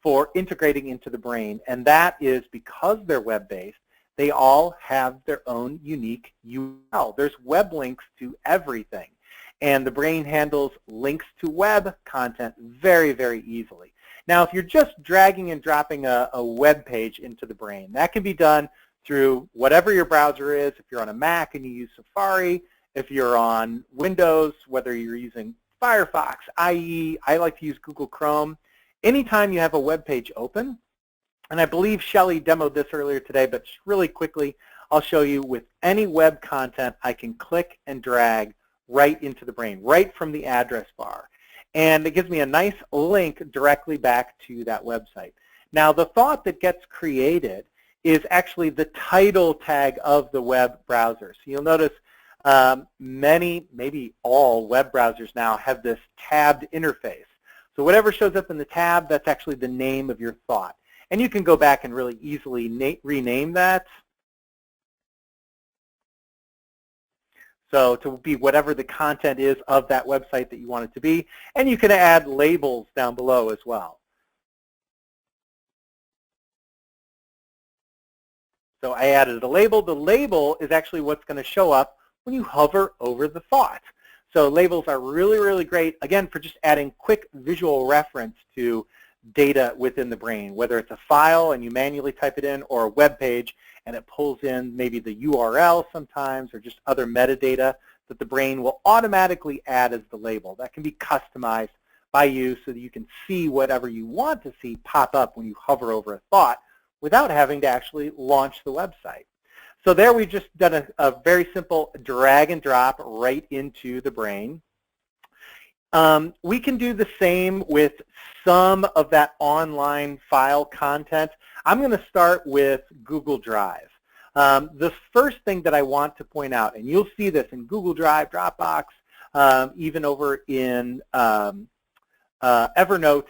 for integrating into the brain, and that is because they're web-based, they all have their own unique URL. There's web links to everything, and the brain handles links to web content very, very easily. Now, if you're just dragging and dropping a web page into the brain, that can be done through whatever your browser is. If you're on a Mac and you use Safari, if you're on Windows, whether you're using Firefox, IE, I like to use Google Chrome. Anytime you have a web page open, and I believe Shelley demoed this earlier today, but just really quickly, I'll show you with any web content, I can click and drag right into the brain, right from the address bar. And it gives me a nice link directly back to that website. Now, the thought that gets created is actually the title tag of the web browser. So you'll notice many, maybe all web browsers now have this tabbed interface. So whatever shows up in the tab, that's actually the name of your thought. And you can go back and really easily rename that. So to be whatever the content is of that website that you want it to be. And you can add labels down below as well. So I added a label. The label is actually what's going to show up when you hover over the thought. So labels are really, really great, again, for just adding quick visual reference to data within the brain, whether it's a file and you manually type it in, or a web page and it pulls in maybe the URL sometimes, or just other metadata that the brain will automatically add as the label. That can be customized by you so that you can see whatever you want to see pop up when you hover over a thought without having to actually launch the website. So there we've just done a very simple drag and drop right into the brain. We can do the same with some of that online file content. I'm going to start with Google Drive. The first thing that I want to point out, and you'll see this in Google Drive, Dropbox, even over in Evernote,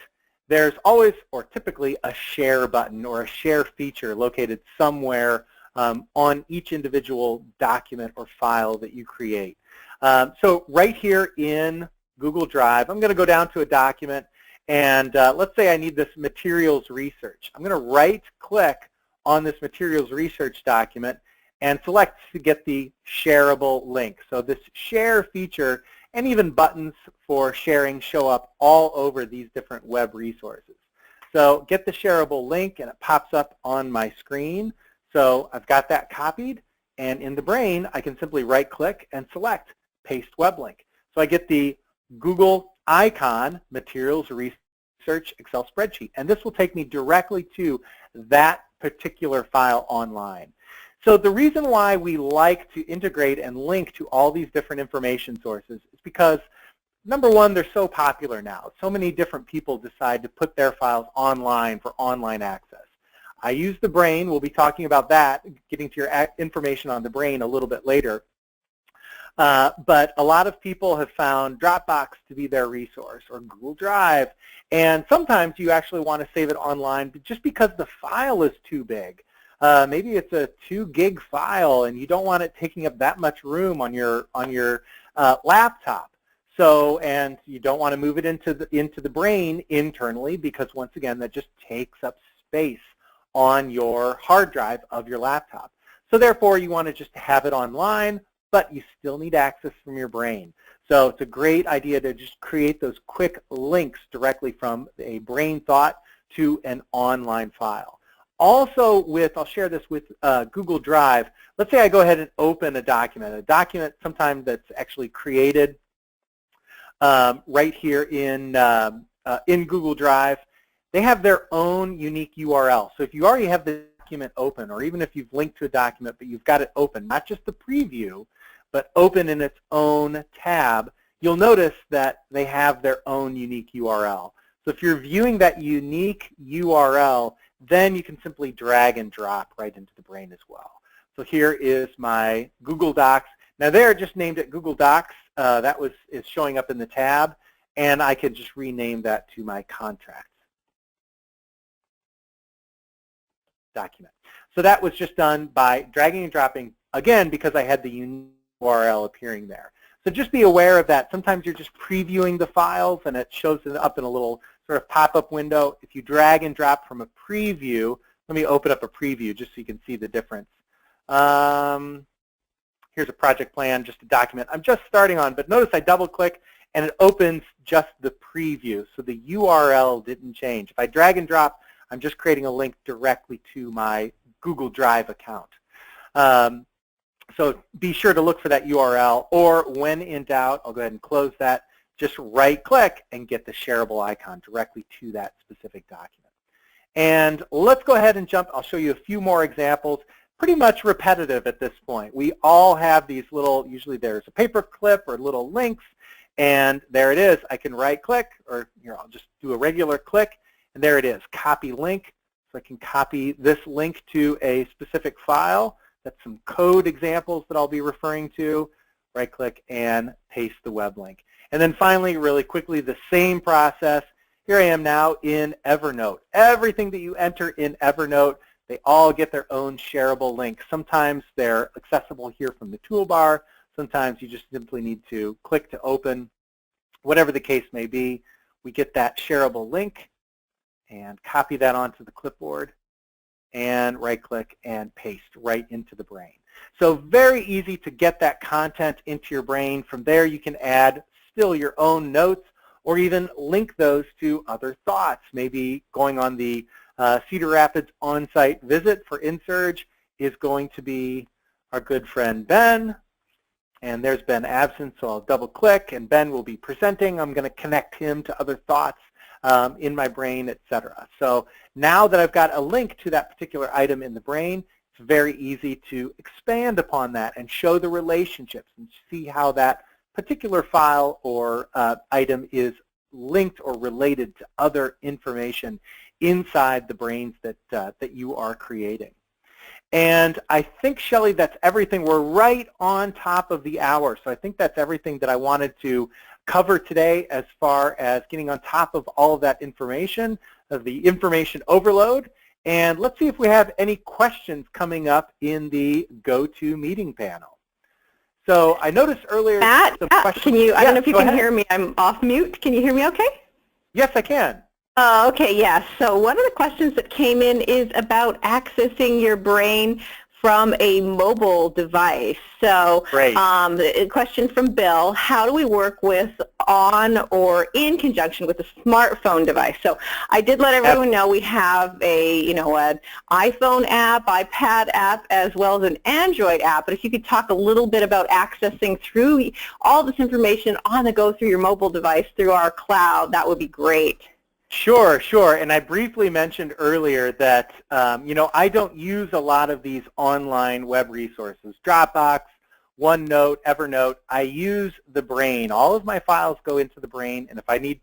there's always, or typically, a share button or a share feature located somewhere on each individual document or file that you create. So right here in Google Drive, I'm going to go down to a document, and let's say I need this materials research. I'm going to right-click on this materials research document and select to get the shareable link. So this share feature and even buttons for sharing show up all over these different web resources. So get the shareable link, and it pops up on my screen. So I've got that copied, and in the brain, I can simply right-click and select Paste Web Link. So I get the Google icon, Materials Research Excel Spreadsheet, and this will take me directly to that particular file online. So the reason why we like to integrate and link to all these different information sources is because, number one, they're so popular now. So many different people decide to put their files online for online access. I use the brain. We'll be talking about that, getting to your information on the brain a little bit later. But a lot of people have found Dropbox to be their resource, or Google Drive. And sometimes you actually want to save it online just because the file is too big. Maybe it's a 2 gig file and you don't want it taking up that much room on your laptop. So, and you don't want to move it into the brain internally, because once again that just takes up space on your hard drive of your laptop. So therefore you want to just have it online, but you still need access from your brain. So it's a great idea to just create those quick links directly from a brain thought to an online file. Also I'll share this with Google Drive. Let's say I go ahead and open a document sometimes that's actually created right here in Google Drive. They have their own unique URL. So if you already have the document open, or even if you've linked to a document but you've got it open, not just the preview, but open in its own tab, you'll notice that they have their own unique URL. So if you're viewing that unique URL, then you can simply drag and drop right into the brain as well. So here is my Google Docs. Now there, just named it Google Docs. That is showing up in the tab, and I can just rename that to my contracts document. So that was just done by dragging and dropping, again, because I had the unique URL appearing there. So just be aware of that. Sometimes you're just previewing the files and it shows it up in a little sort of pop-up window. If you drag and drop from a preview, let me open up a preview just so you can see the difference. Here's a project plan, just a document I'm just starting on, but notice I double-click and it opens just the preview, so the URL didn't change. If I drag and drop, I'm just creating a link directly to my Google Drive account. So be sure to look for that URL, or when in doubt, I'll go ahead and close that. Just right-click and get the shareable icon directly to that specific document. And let's go ahead and jump. I'll show you a few more examples, pretty much repetitive at this point. We all have these little, usually there's a paper clip or little links, and there it is. I can right-click, or here, I'll just do a regular click, and there it is, copy link. So I can copy this link to a specific file. That's some code examples that I'll be referring to. Right-click and paste the web link. And then finally, really quickly, the same process. Here I am now in Evernote. Everything that you enter in Evernote, they all get their own shareable link. Sometimes they're accessible here from the toolbar. Sometimes you just simply need to click to open. Whatever the case may be, we get that shareable link and copy that onto the clipboard, and right-click and paste right into the brain. So very easy to get that content into your brain. From there, you can add still your own notes, or even link those to other thoughts. Maybe going on the Cedar Rapids on-site visit for InSurge is going to be our good friend Ben. And there's Ben absent, so I'll double click and Ben will be presenting. I'm going to connect him to other thoughts in my brain, etc. So now that I've got a link to that particular item in the brain, it's very easy to expand upon that and show the relationships and see how that particular file or item is linked or related to other information inside the brains that you are creating. And I think, Shelley, that's everything. We're right on top of the hour. So I think that's everything that I wanted to cover today as far as getting on top of all of that information, of the information overload. And let's see if we have any questions coming up in the GoToMeeting panel. So I noticed earlier Matt, can you, I don't know if you can hear me. I'm off mute. Can you hear me okay? Yes, I can. Okay, yes. So one of the questions that came in is about accessing your brain from a mobile device. So a question from Bill, how do we work with on or in conjunction with a smartphone device? So I did let everyone know we have an iPhone app, iPad app, as well as an Android app. But if you could talk a little bit about accessing through all this information on the go through your mobile device through our cloud, that would be great. Sure, sure. And I briefly mentioned earlier that, I don't use a lot of these online web resources, Dropbox, OneNote, Evernote. I use TheBrain. All of my files go into TheBrain, and if I need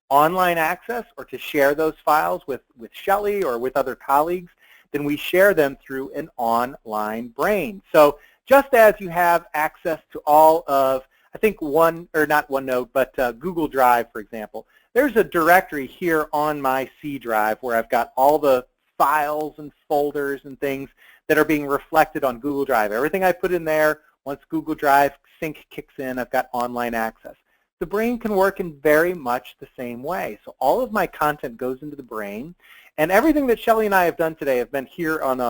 online access or to share those files with Shelley or with other colleagues, then we share them through an online brain. So just as you have access to all of, I think not OneNote, but Google Drive, for example, there's a directory here on my C drive where I've got all the files and folders and things that are being reflected on Google Drive. Everything I put in there, once Google Drive sync kicks in, I've got online access. The brain can work in very much the same way. So all of my content goes into the brain, and everything that Shelley and I have done today have been here on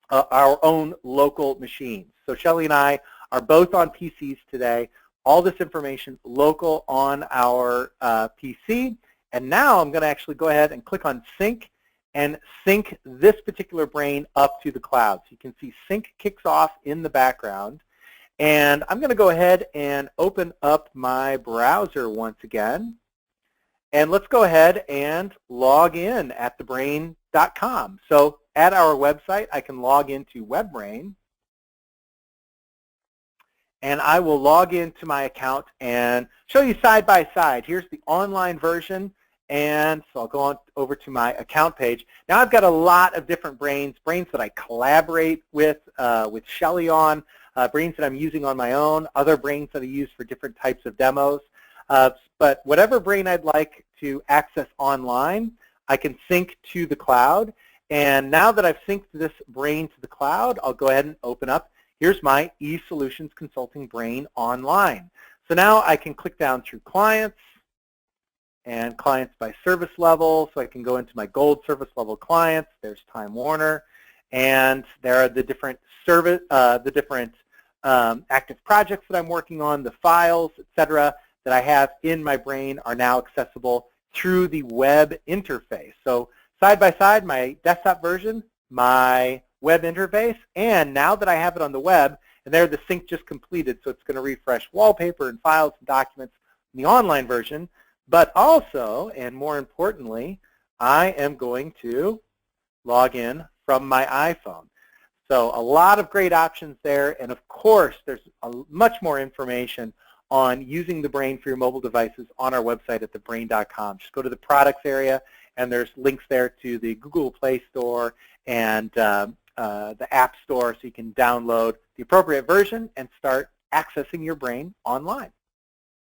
our own local machines. So Shelley and I are both on PCs today. All this information local on our PC. And now I'm going to actually go ahead and click on Sync and sync this particular brain up to the cloud. So you can see Sync kicks off in the background. And I'm going to go ahead and open up my browser once again. And let's go ahead and log in at TheBrain.com. So at our website, I can log into WebBrain. And I will log into my account and show you side by side. Here's the online version, and so I'll go on over to my account page. Now I've got a lot of different brains that I collaborate with Shelley on, brains that I'm using on my own, other brains that I use for different types of demos. But whatever brain I'd like to access online, I can sync to the cloud. And now that I've synced this brain to the cloud, I'll go ahead and open up. Here's my eSolutions Consulting Brain online. So now I can click down through clients and clients by service level. So I can go into my gold service level clients. There's Time Warner, and there are the different active projects that I'm working on. The files, etc., that I have in my brain are now accessible through the web interface. So side by side, my desktop version, my web interface, and now that I have it on the web, and there the sync just completed, so it's going to refresh wallpaper and files and documents in the online version, but also, and more importantly, I am going to log in from my iPhone. So a lot of great options there, and of course there's much more information on using the brain for your mobile devices on our website at TheBrain.com. Just go to the products area, and there's links there to the Google Play Store and the App Store, so you can download the appropriate version and start accessing your brain online.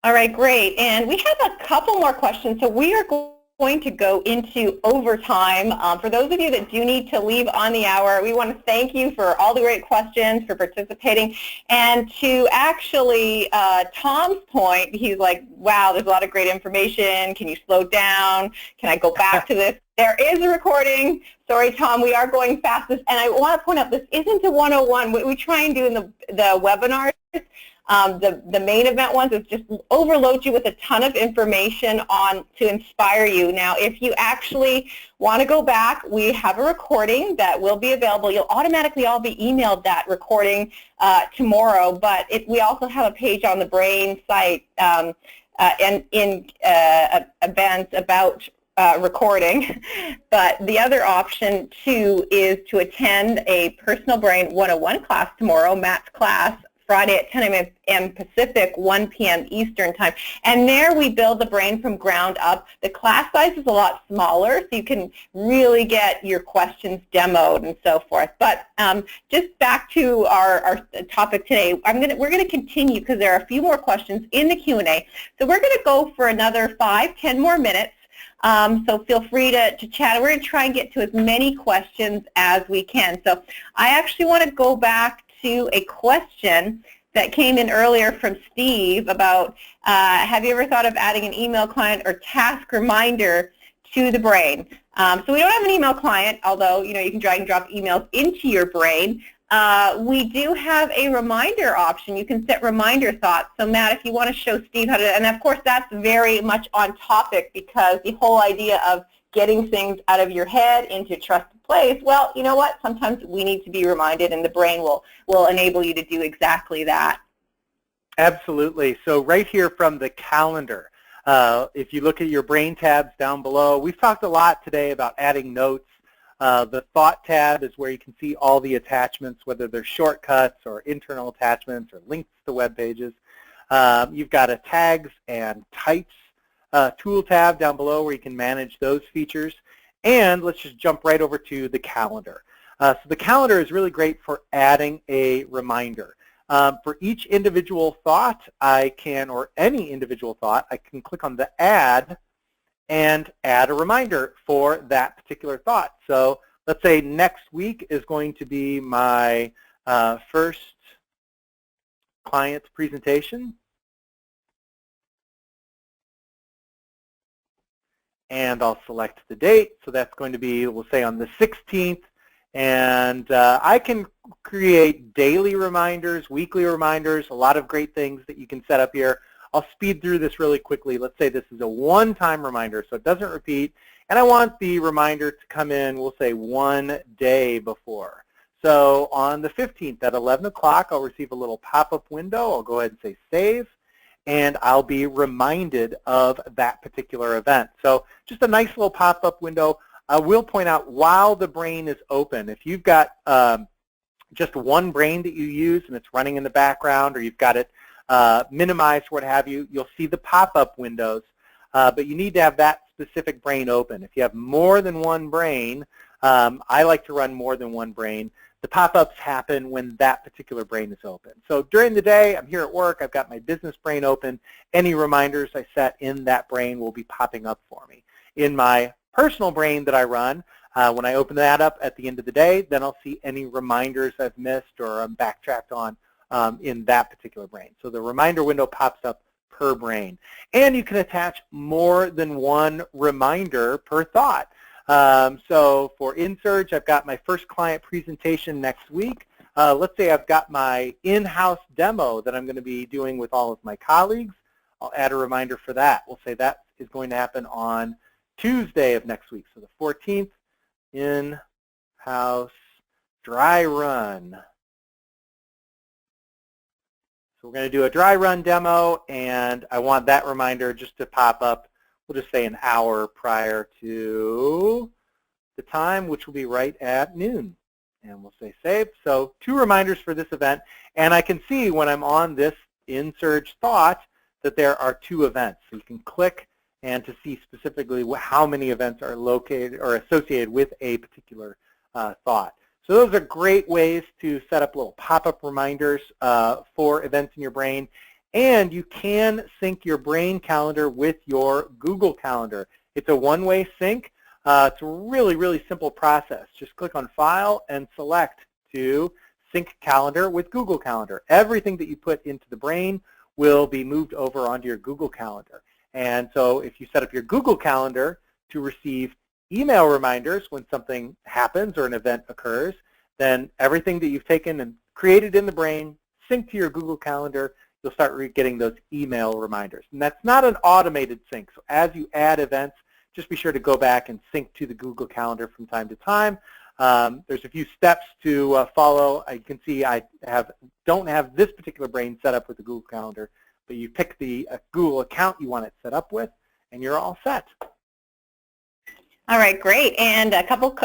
All right, great. And we have a couple more questions. So we are going to go into overtime. For those of you that do need to leave on the hour, we want to thank you for all the great questions, for participating. And to actually, Tom's point, he's like, wow, there's a lot of great information. Can you slow down? Can I go back to this? There is a recording. Sorry, Tom, we are going fastest. And I want to point out, this isn't a 101. What we try and do in the webinars The main event ones is just overload you with a ton of information on to inspire you. Now, if you actually want to go back, we have a recording that will be available. You'll automatically all be emailed that recording tomorrow, but we also have a page on the Brain site and in events about recording. But the other option too is to attend a Personal Brain 101 class tomorrow, Matt's class, Friday at 10 a.m. Pacific, 1 p.m. Eastern time. And there we build the brain from ground up. The class size is a lot smaller, so you can really get your questions demoed and so forth. But just back to our topic today, we're going to continue because there are a few more questions in the Q&A. So we're going to go for another 5-10 more minutes. So feel free to chat. We're going to try and get to as many questions as we can. So I actually want to go back to a question that came in earlier from Steve about have you ever thought of adding an email client or task reminder to the Brain? So we don't have an email client, although you can drag and drop emails into your Brain. We do have a reminder option. You can set reminder thoughts. So Matt, if you want to show Steve how to, and of course that's very much on topic because the whole idea of getting things out of your head into a trusted place, well, you know what? Sometimes we need to be reminded, and the Brain will enable you to do exactly that. Absolutely. So right here from the calendar, if you look at your Brain tabs down below, we've talked a lot today about adding notes. The Thought tab is where you can see all the attachments, whether they're shortcuts or internal attachments or links to web pages. You've got a Tags and Types tool tab down below where you can manage those features. And let's just jump right over to the calendar. So the calendar is really great for adding a reminder. For each individual thought, or any individual thought, I can click on the Add and add a reminder for that particular thought. So let's say next week is going to be my first client presentation. And I'll select the date. So that's going to be, we'll say, on the 16th. And I can create daily reminders, weekly reminders, a lot of great things that you can set up here. I'll speed through this really quickly. Let's say this is a one-time reminder, so it doesn't repeat. And I want the reminder to come in, we'll say, 1 day before. So on the 15th at 11 o'clock, I'll receive a little pop-up window. I'll go ahead and say Save. And I'll be reminded of that particular event. So just a nice little pop-up window. I will point out while the Brain is open, if you've got just one Brain that you use and it's running in the background, or you've got it minimized, what have you, you'll see the pop-up windows. But you need to have that specific Brain open. If you have more than one Brain, I like to run more than one Brain. The pop-ups happen when that particular Brain is open. So during the day, I'm here at work, I've got my business Brain open. Any reminders I set in that Brain will be popping up for me. In my personal Brain that I run, when I open that up at the end of the day, then I'll see any reminders I've missed or I'm backtracked on in that particular Brain. So the reminder window pops up per Brain. And you can attach more than one reminder per thought. So for InSurge, I've got my first client presentation next week. Let's say I've got my in-house demo that I'm going to be doing with all of my colleagues. I'll add a reminder for that. We'll say that is going to happen on Tuesday of next week. So the 14th, in-house dry run. So we're going to do a dry run demo, and I want that reminder just to pop up. We'll just say an hour prior to the time, which will be right at noon. And we'll say Save. So 2 reminders for this event. And I can see when I'm on this InSurge thought that there are 2 events. So you can click and to see specifically how many events are located or associated with a particular thought. So those are great ways to set up little pop-up reminders for events in your Brain. And you can sync your Brain calendar with your Google Calendar. It's a one-way sync. It's a really, really simple process. Just click on File and select to sync calendar with Google Calendar. Everything that you put into the Brain will be moved over onto your Google Calendar. And so if you set up your Google Calendar to receive email reminders when something happens or an event occurs, then everything that you've taken and created in the Brain, sync to your Google Calendar. you'll start getting those email reminders. And that's not an automated sync. So as you add events, just be sure to go back and sync to the Google Calendar from time to time. There's a few steps to follow. You can see I don't have this particular brain set up with the Google Calendar, but you pick the Google account you want it set up with, and you're all set. All right, great. And a couple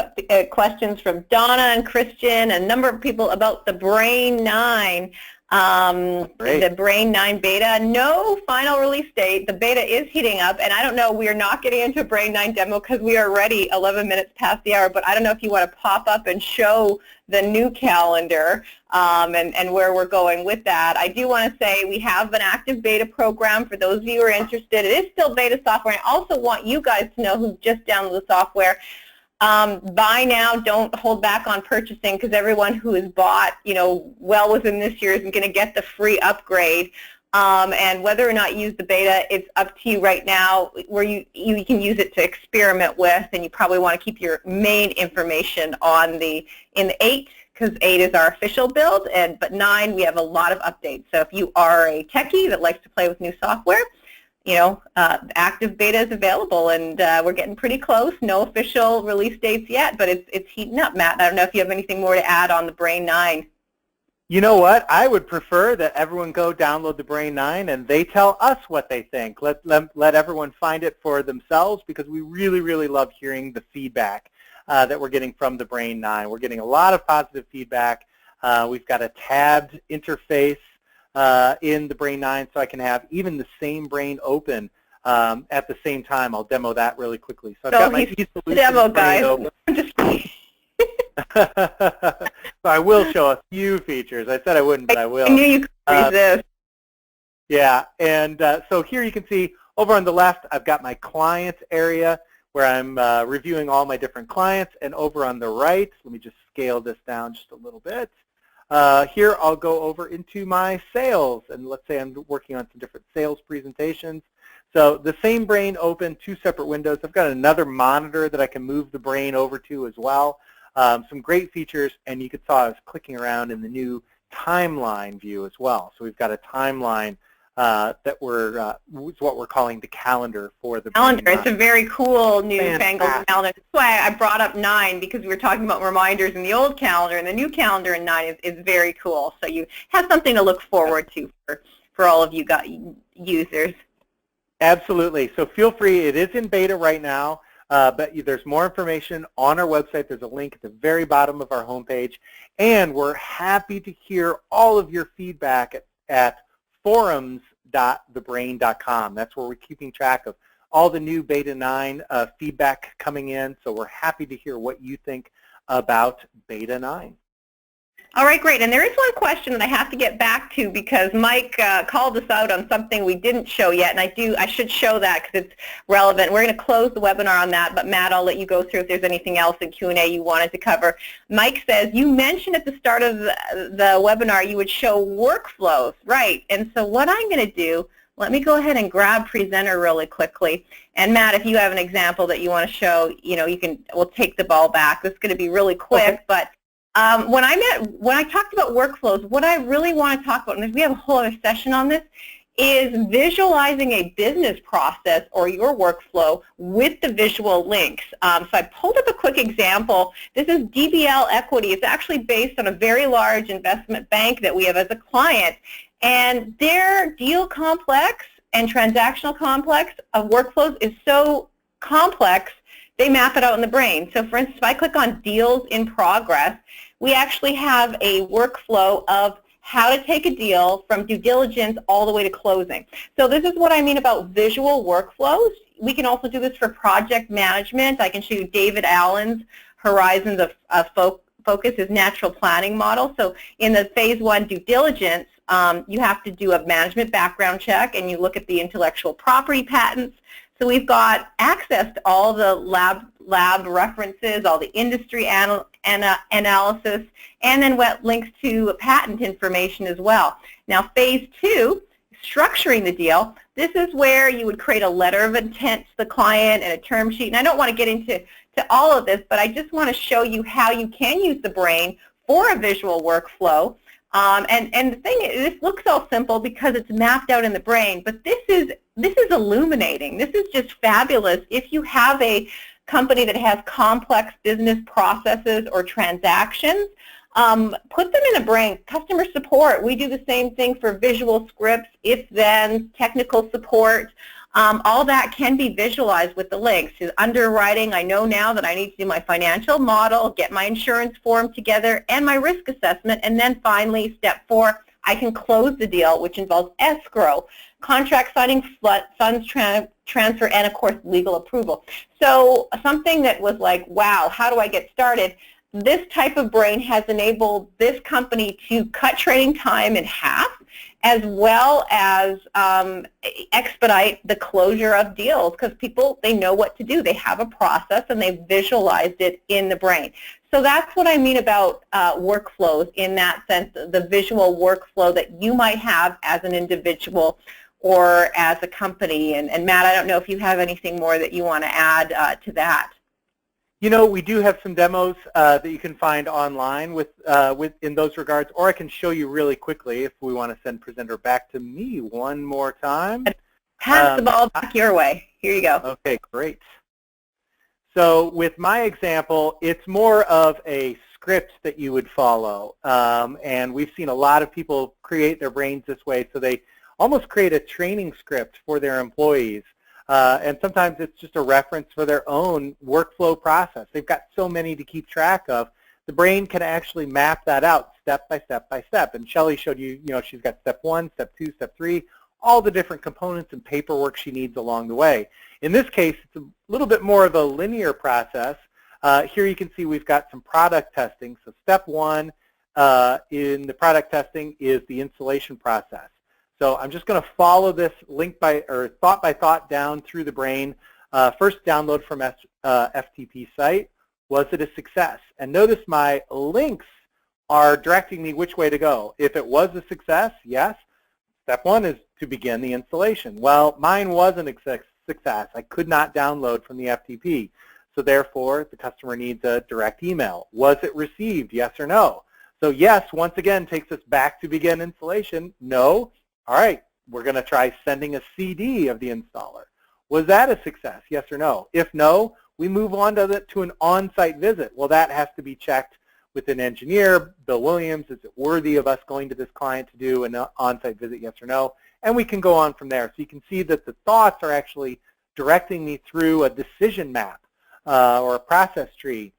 questions from Donna and Christian, a number of people about the Brain 9. The Brain 9 beta, no final release date. The beta is heating up, and I don't know, we are not getting into a Brain 9 demo because we are already 11 minutes past the hour, but I don't know if you want to pop up and show the new calendar and where we're going with that. I do want to say we have an active beta program for those of you who are interested. It is still beta software. I also want you guys to know who just downloaded the software. Buy now, don't hold back on purchasing, because everyone who has bought, well within this year isn't going to get the free upgrade. And whether or not you use the beta, it's up to you right now, where you can use it to experiment with, and you probably want to keep your main information on in the 8, because 8 is our official build, but 9 we have a lot of updates. So if you are a techie that likes to play with new software, active beta is available, and we're getting pretty close. No official release dates yet, but it's heating up. Matt, I don't know if you have anything more to add on the Brain 9. You know what? I would prefer that everyone go download the Brain 9 and they tell us what they think. Let everyone find it for themselves, because we really, really love hearing the feedback that we're getting from the Brain 9. We're getting a lot of positive feedback. We've got a tabbed interface in the Brain 9, so I can have even the same brain open at the same time. I'll demo that really quickly. So I've got my eSolutions demo, brain guys. open. So I will show a few features. I said I wouldn't, but I will. I knew you could resist. Yeah, and so here you can see over on the left, I've got my clients area where I'm reviewing all my different clients, and over on the right, let me just scale this down just a little bit. Here I'll go over into my sales, and let's say I'm working on some different sales presentations. So the same brain open, 2 separate windows. I've got another monitor that I can move the brain over to as well. Some great features, and you could saw I was clicking around in the new timeline view as well. So we've got a timeline that is what we're calling the calendar for the calendar. Brain 9. It's a very cool new fangled calendar. That's why I brought up 9, because we were talking about reminders in the old calendar, and the new calendar in 9 is very cool. So you have something to look forward to for all of you users. Absolutely. So feel free. It is in beta right now, but there's more information on our website. There's a link at the very bottom of our homepage, and we're happy to hear all of your feedback at forums.thebrain.com. That's where we're keeping track of all the new Beta 9 feedback coming in, so we're happy to hear what you think about Beta 9. All right, great. And there is one question that I have to get back to, because Mike called us out on something we didn't show yet, and I should show that because it's relevant. We're going to close the webinar on that, but Matt, I'll let you go through if there's anything else in Q&A you wanted to cover. Mike says, you mentioned at the start of the webinar you would show workflows, right? And so what I'm going to do, let me go ahead and grab Presenter really quickly. And Matt, if you have an example that you want to show, we'll take the ball back. This is going to be really quick, okay. But when I talked about workflows, what I really want to talk about, and we have a whole other session on this, is visualizing a business process or your workflow with the visual links. So I pulled up a quick example. This is DBL Equity. It's actually based on a very large investment bank that we have as a client. And their deal complex and transactional complex of workflows is so complex, they map it out in the brain. So for instance, if I click on deals in progress, we actually have a workflow of how to take a deal from due diligence all the way to closing. So this is what I mean about visual workflows. We can also do this for project management. I can show you David Allen's Horizons of Focus, his natural planning model. So in the phase 1 due diligence, you have to do a management background check, and you look at the intellectual property patents. So we've got access to all the lab references, all the industry analysis, and then what links to patent information as well. Now, phase 2, structuring the deal. This is where you would create a letter of intent to the client and a term sheet. And I don't want to get into all of this, but I just want to show you how you can use the brain for a visual workflow. And the thing is, this looks all simple because it's mapped out in the brain, but this is illuminating. This is just fabulous. If you have a company that has complex business processes or transactions, put them in a brain. Customer support, we do the same thing for visual scripts, if-then, technical support. All that can be visualized with the links. Underwriting, I know now that I need to do my financial model, get my insurance form together, and my risk assessment, and then finally, step 4, I can close the deal, which involves escrow, contract signing, funds transfer, and of course, legal approval. So something that was like, wow, how do I get started? This type of brain has enabled this company to cut training time in half, as well as expedite the closure of deals, because people, they know what to do. They have a process and they visualized it in the brain. So that's what I mean about workflows, in that sense, the visual workflow that you might have as an individual or as a company. And Matt, I don't know if you have anything more that you want to add to that. You know, we do have some demos that you can find online in those regards, or I can show you really quickly if we want to send presenter back to me one more time. Pass the ball back your way. Here you go. Okay, great. So with my example, it's more of a script that you would follow, and we've seen a lot of people create their brains this way, so they almost create a training script for their employees. And sometimes it's just a reference for their own workflow process. They've got so many to keep track of. The brain can actually map that out step by step by step. And Shelley showed you, she's got step 1, step 2, step 3, all the different components and paperwork she needs along the way. In this case, it's a little bit more of a linear process. Here you can see we've got some product testing. So step 1 in the product testing is the installation process. So I'm just going to follow this thought by thought down through the brain. First download from FTP site. Was it a success? And notice my links are directing me which way to go. If it was a success, yes. Step 1 is to begin the installation. Well, mine wasn't a success. I could not download from the FTP. So therefore, the customer needs a direct email. Was it received? Yes or no? So yes, once again, takes us back to begin installation. No. All right, we're going to try sending a CD of the installer. Was that a success, yes or no? If no, we move on to an on-site visit. Well, that has to be checked with an engineer, Bill Williams. Is it worthy of us going to this client to do an on-site visit, yes or no? And we can go on from there. So you can see that the thoughts are actually directing me through a decision map or a process tree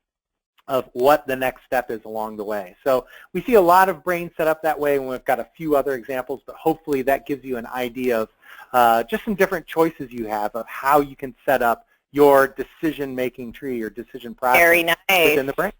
of what the next step is along the way. So we see a lot of brains set up that way, and we've got a few other examples, but hopefully that gives you an idea of just some different choices you have of how you can set up your decision-making tree, your decision process. Very nice. Within the brain.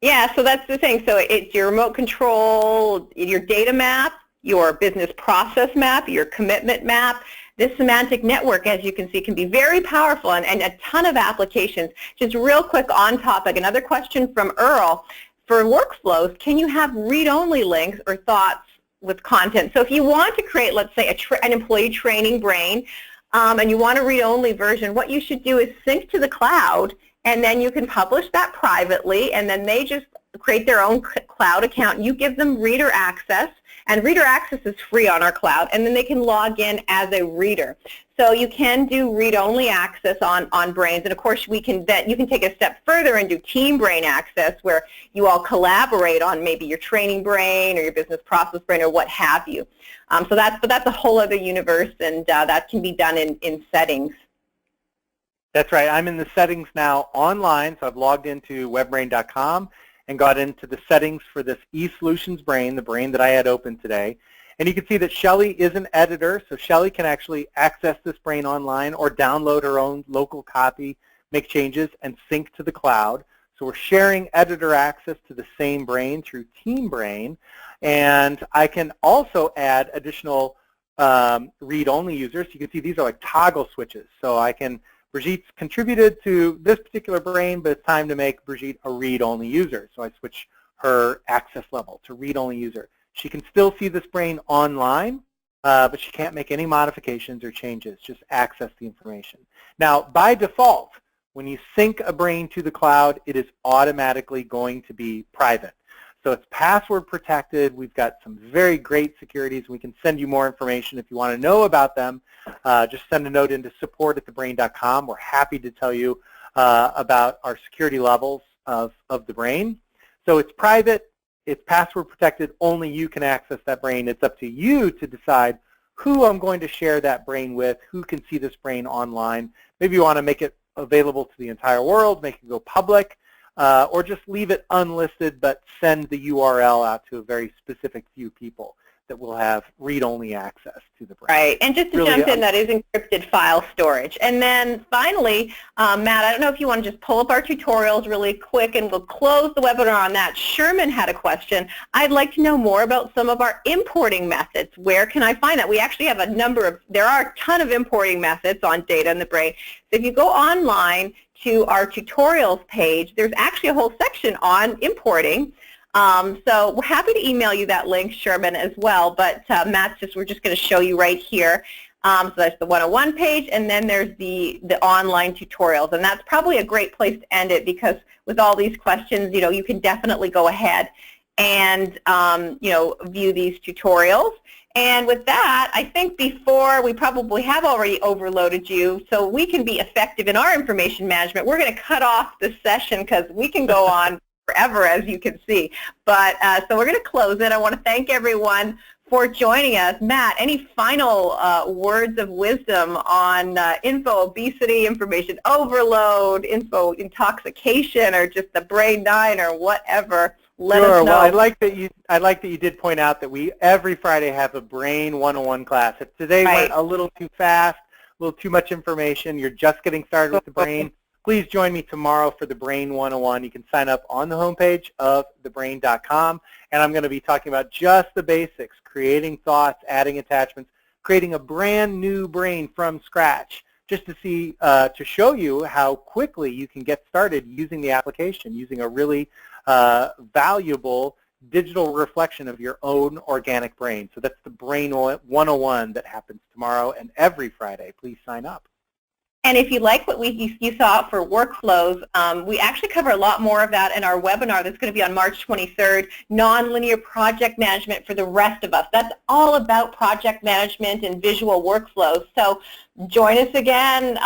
Yeah, so that's the thing. So it's your remote control, your data map, your business process map, your commitment map. This semantic network, as you can see, can be very powerful and a ton of applications. Just real quick on topic, another question from Earl. For workflows, can you have read-only links or thoughts with content? So if you want to create, let's say, an employee training brain, and you want a read-only version, what you should do is sync to the cloud, and then you can publish that privately, and then they just create their own cloud account. You give them reader access, and reader access is free on our cloud, and then they can log in as a reader. So you can do read-only access on Brains, and of course you can take a step further and do team brain access, where you all collaborate on maybe your training brain or your business process brain or what have you. But that's a whole other universe, and that can be done in settings. That's right. I'm in the settings now online, so I've logged into webbrain.com and got into the settings for this eSolutions brain, the brain that I had open today. And you can see that Shelley is an editor, so Shelley can actually access this brain online or download her own local copy, make changes, and sync to the cloud. So we're sharing editor access to the same brain through Team Brain. And I can also add additional read-only users. You can see these are like toggle switches. So Brigitte's contributed to this particular brain, but it's time to make Brigitte a read-only user. So I switch her access level to read-only user. She can still see this brain online, but she can't make any modifications or changes, just access the information. Now, by default, when you sync a brain to the cloud, it is automatically going to be private. So it's password protected. We've got some very great securities. We can send you more information if you want to know about them. Just send a note into support@thebrain.com. We're happy to tell you about our security levels of TheBrain. So it's private, it's password protected, only you can access that brain. It's up to you to decide who I'm going to share that brain with, who can see this brain online. Maybe you want to make it available to the entire world, make it go public, or just leave it unlisted but send the URL out to a very specific few people that will have read-only access to the brain. Right, and just to jump in, that is encrypted file storage. And then finally, Matt, I don't know if you want to just pull up our tutorials really quick and we'll close the webinar on that. Sherman had a question. I'd like to know more about some of our importing methods. Where can I find that? We actually have a number of, there are a ton of importing methods on data in the brain. So if you go online to our tutorials page, there's actually a whole section on importing. So we're happy to email you that link, Sherman, as well, but we're just going to show you right here. So that's the 101 page, and then there's the online tutorials, and that's probably a great place to end it because with all these questions, you can definitely go ahead and, view these tutorials. And with that, I think before we probably have already overloaded you, so we can be effective in our information management, we're going to cut off the session because we can go on forever, as you can see. But so we're going to close it. I want to thank everyone for joining us. Matt, any final words of wisdom on info obesity, information overload, info intoxication, or just the brain 9 or whatever? Let us know. Well, I like that you did point out that we every Friday have a Brain 101 class. If today went a little too fast, a little too much information, you're just getting started with the brain, please join me tomorrow for the Brain 101. You can sign up on the homepage of thebrain.com, and I'm going to be talking about just the basics, creating thoughts, adding attachments, creating a brand new brain from scratch, just to see, to show you how quickly you can get started using the application, using a really valuable digital reflection of your own organic brain. So that's the Brain 101 that happens tomorrow and every Friday. Please sign up. And if you like what you saw for workflows, we actually cover a lot more of that in our webinar that's going to be on March 23rd, Nonlinear Project Management for the rest of us. That's all about project management and visual workflows. So join us again.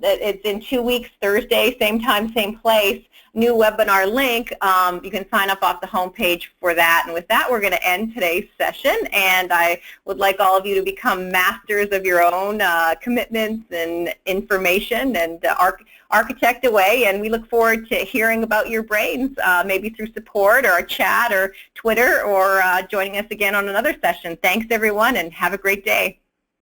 It's in 2 weeks, Thursday, same time, same place. New webinar link. You can sign up off the homepage for that. And with that, we're going to end today's session. And I would like all of you to become masters of your own commitments and information and architect away. And we look forward to hearing about your brains, maybe through support or a chat or Twitter or joining us again on another session. Thanks, everyone, and have a great day.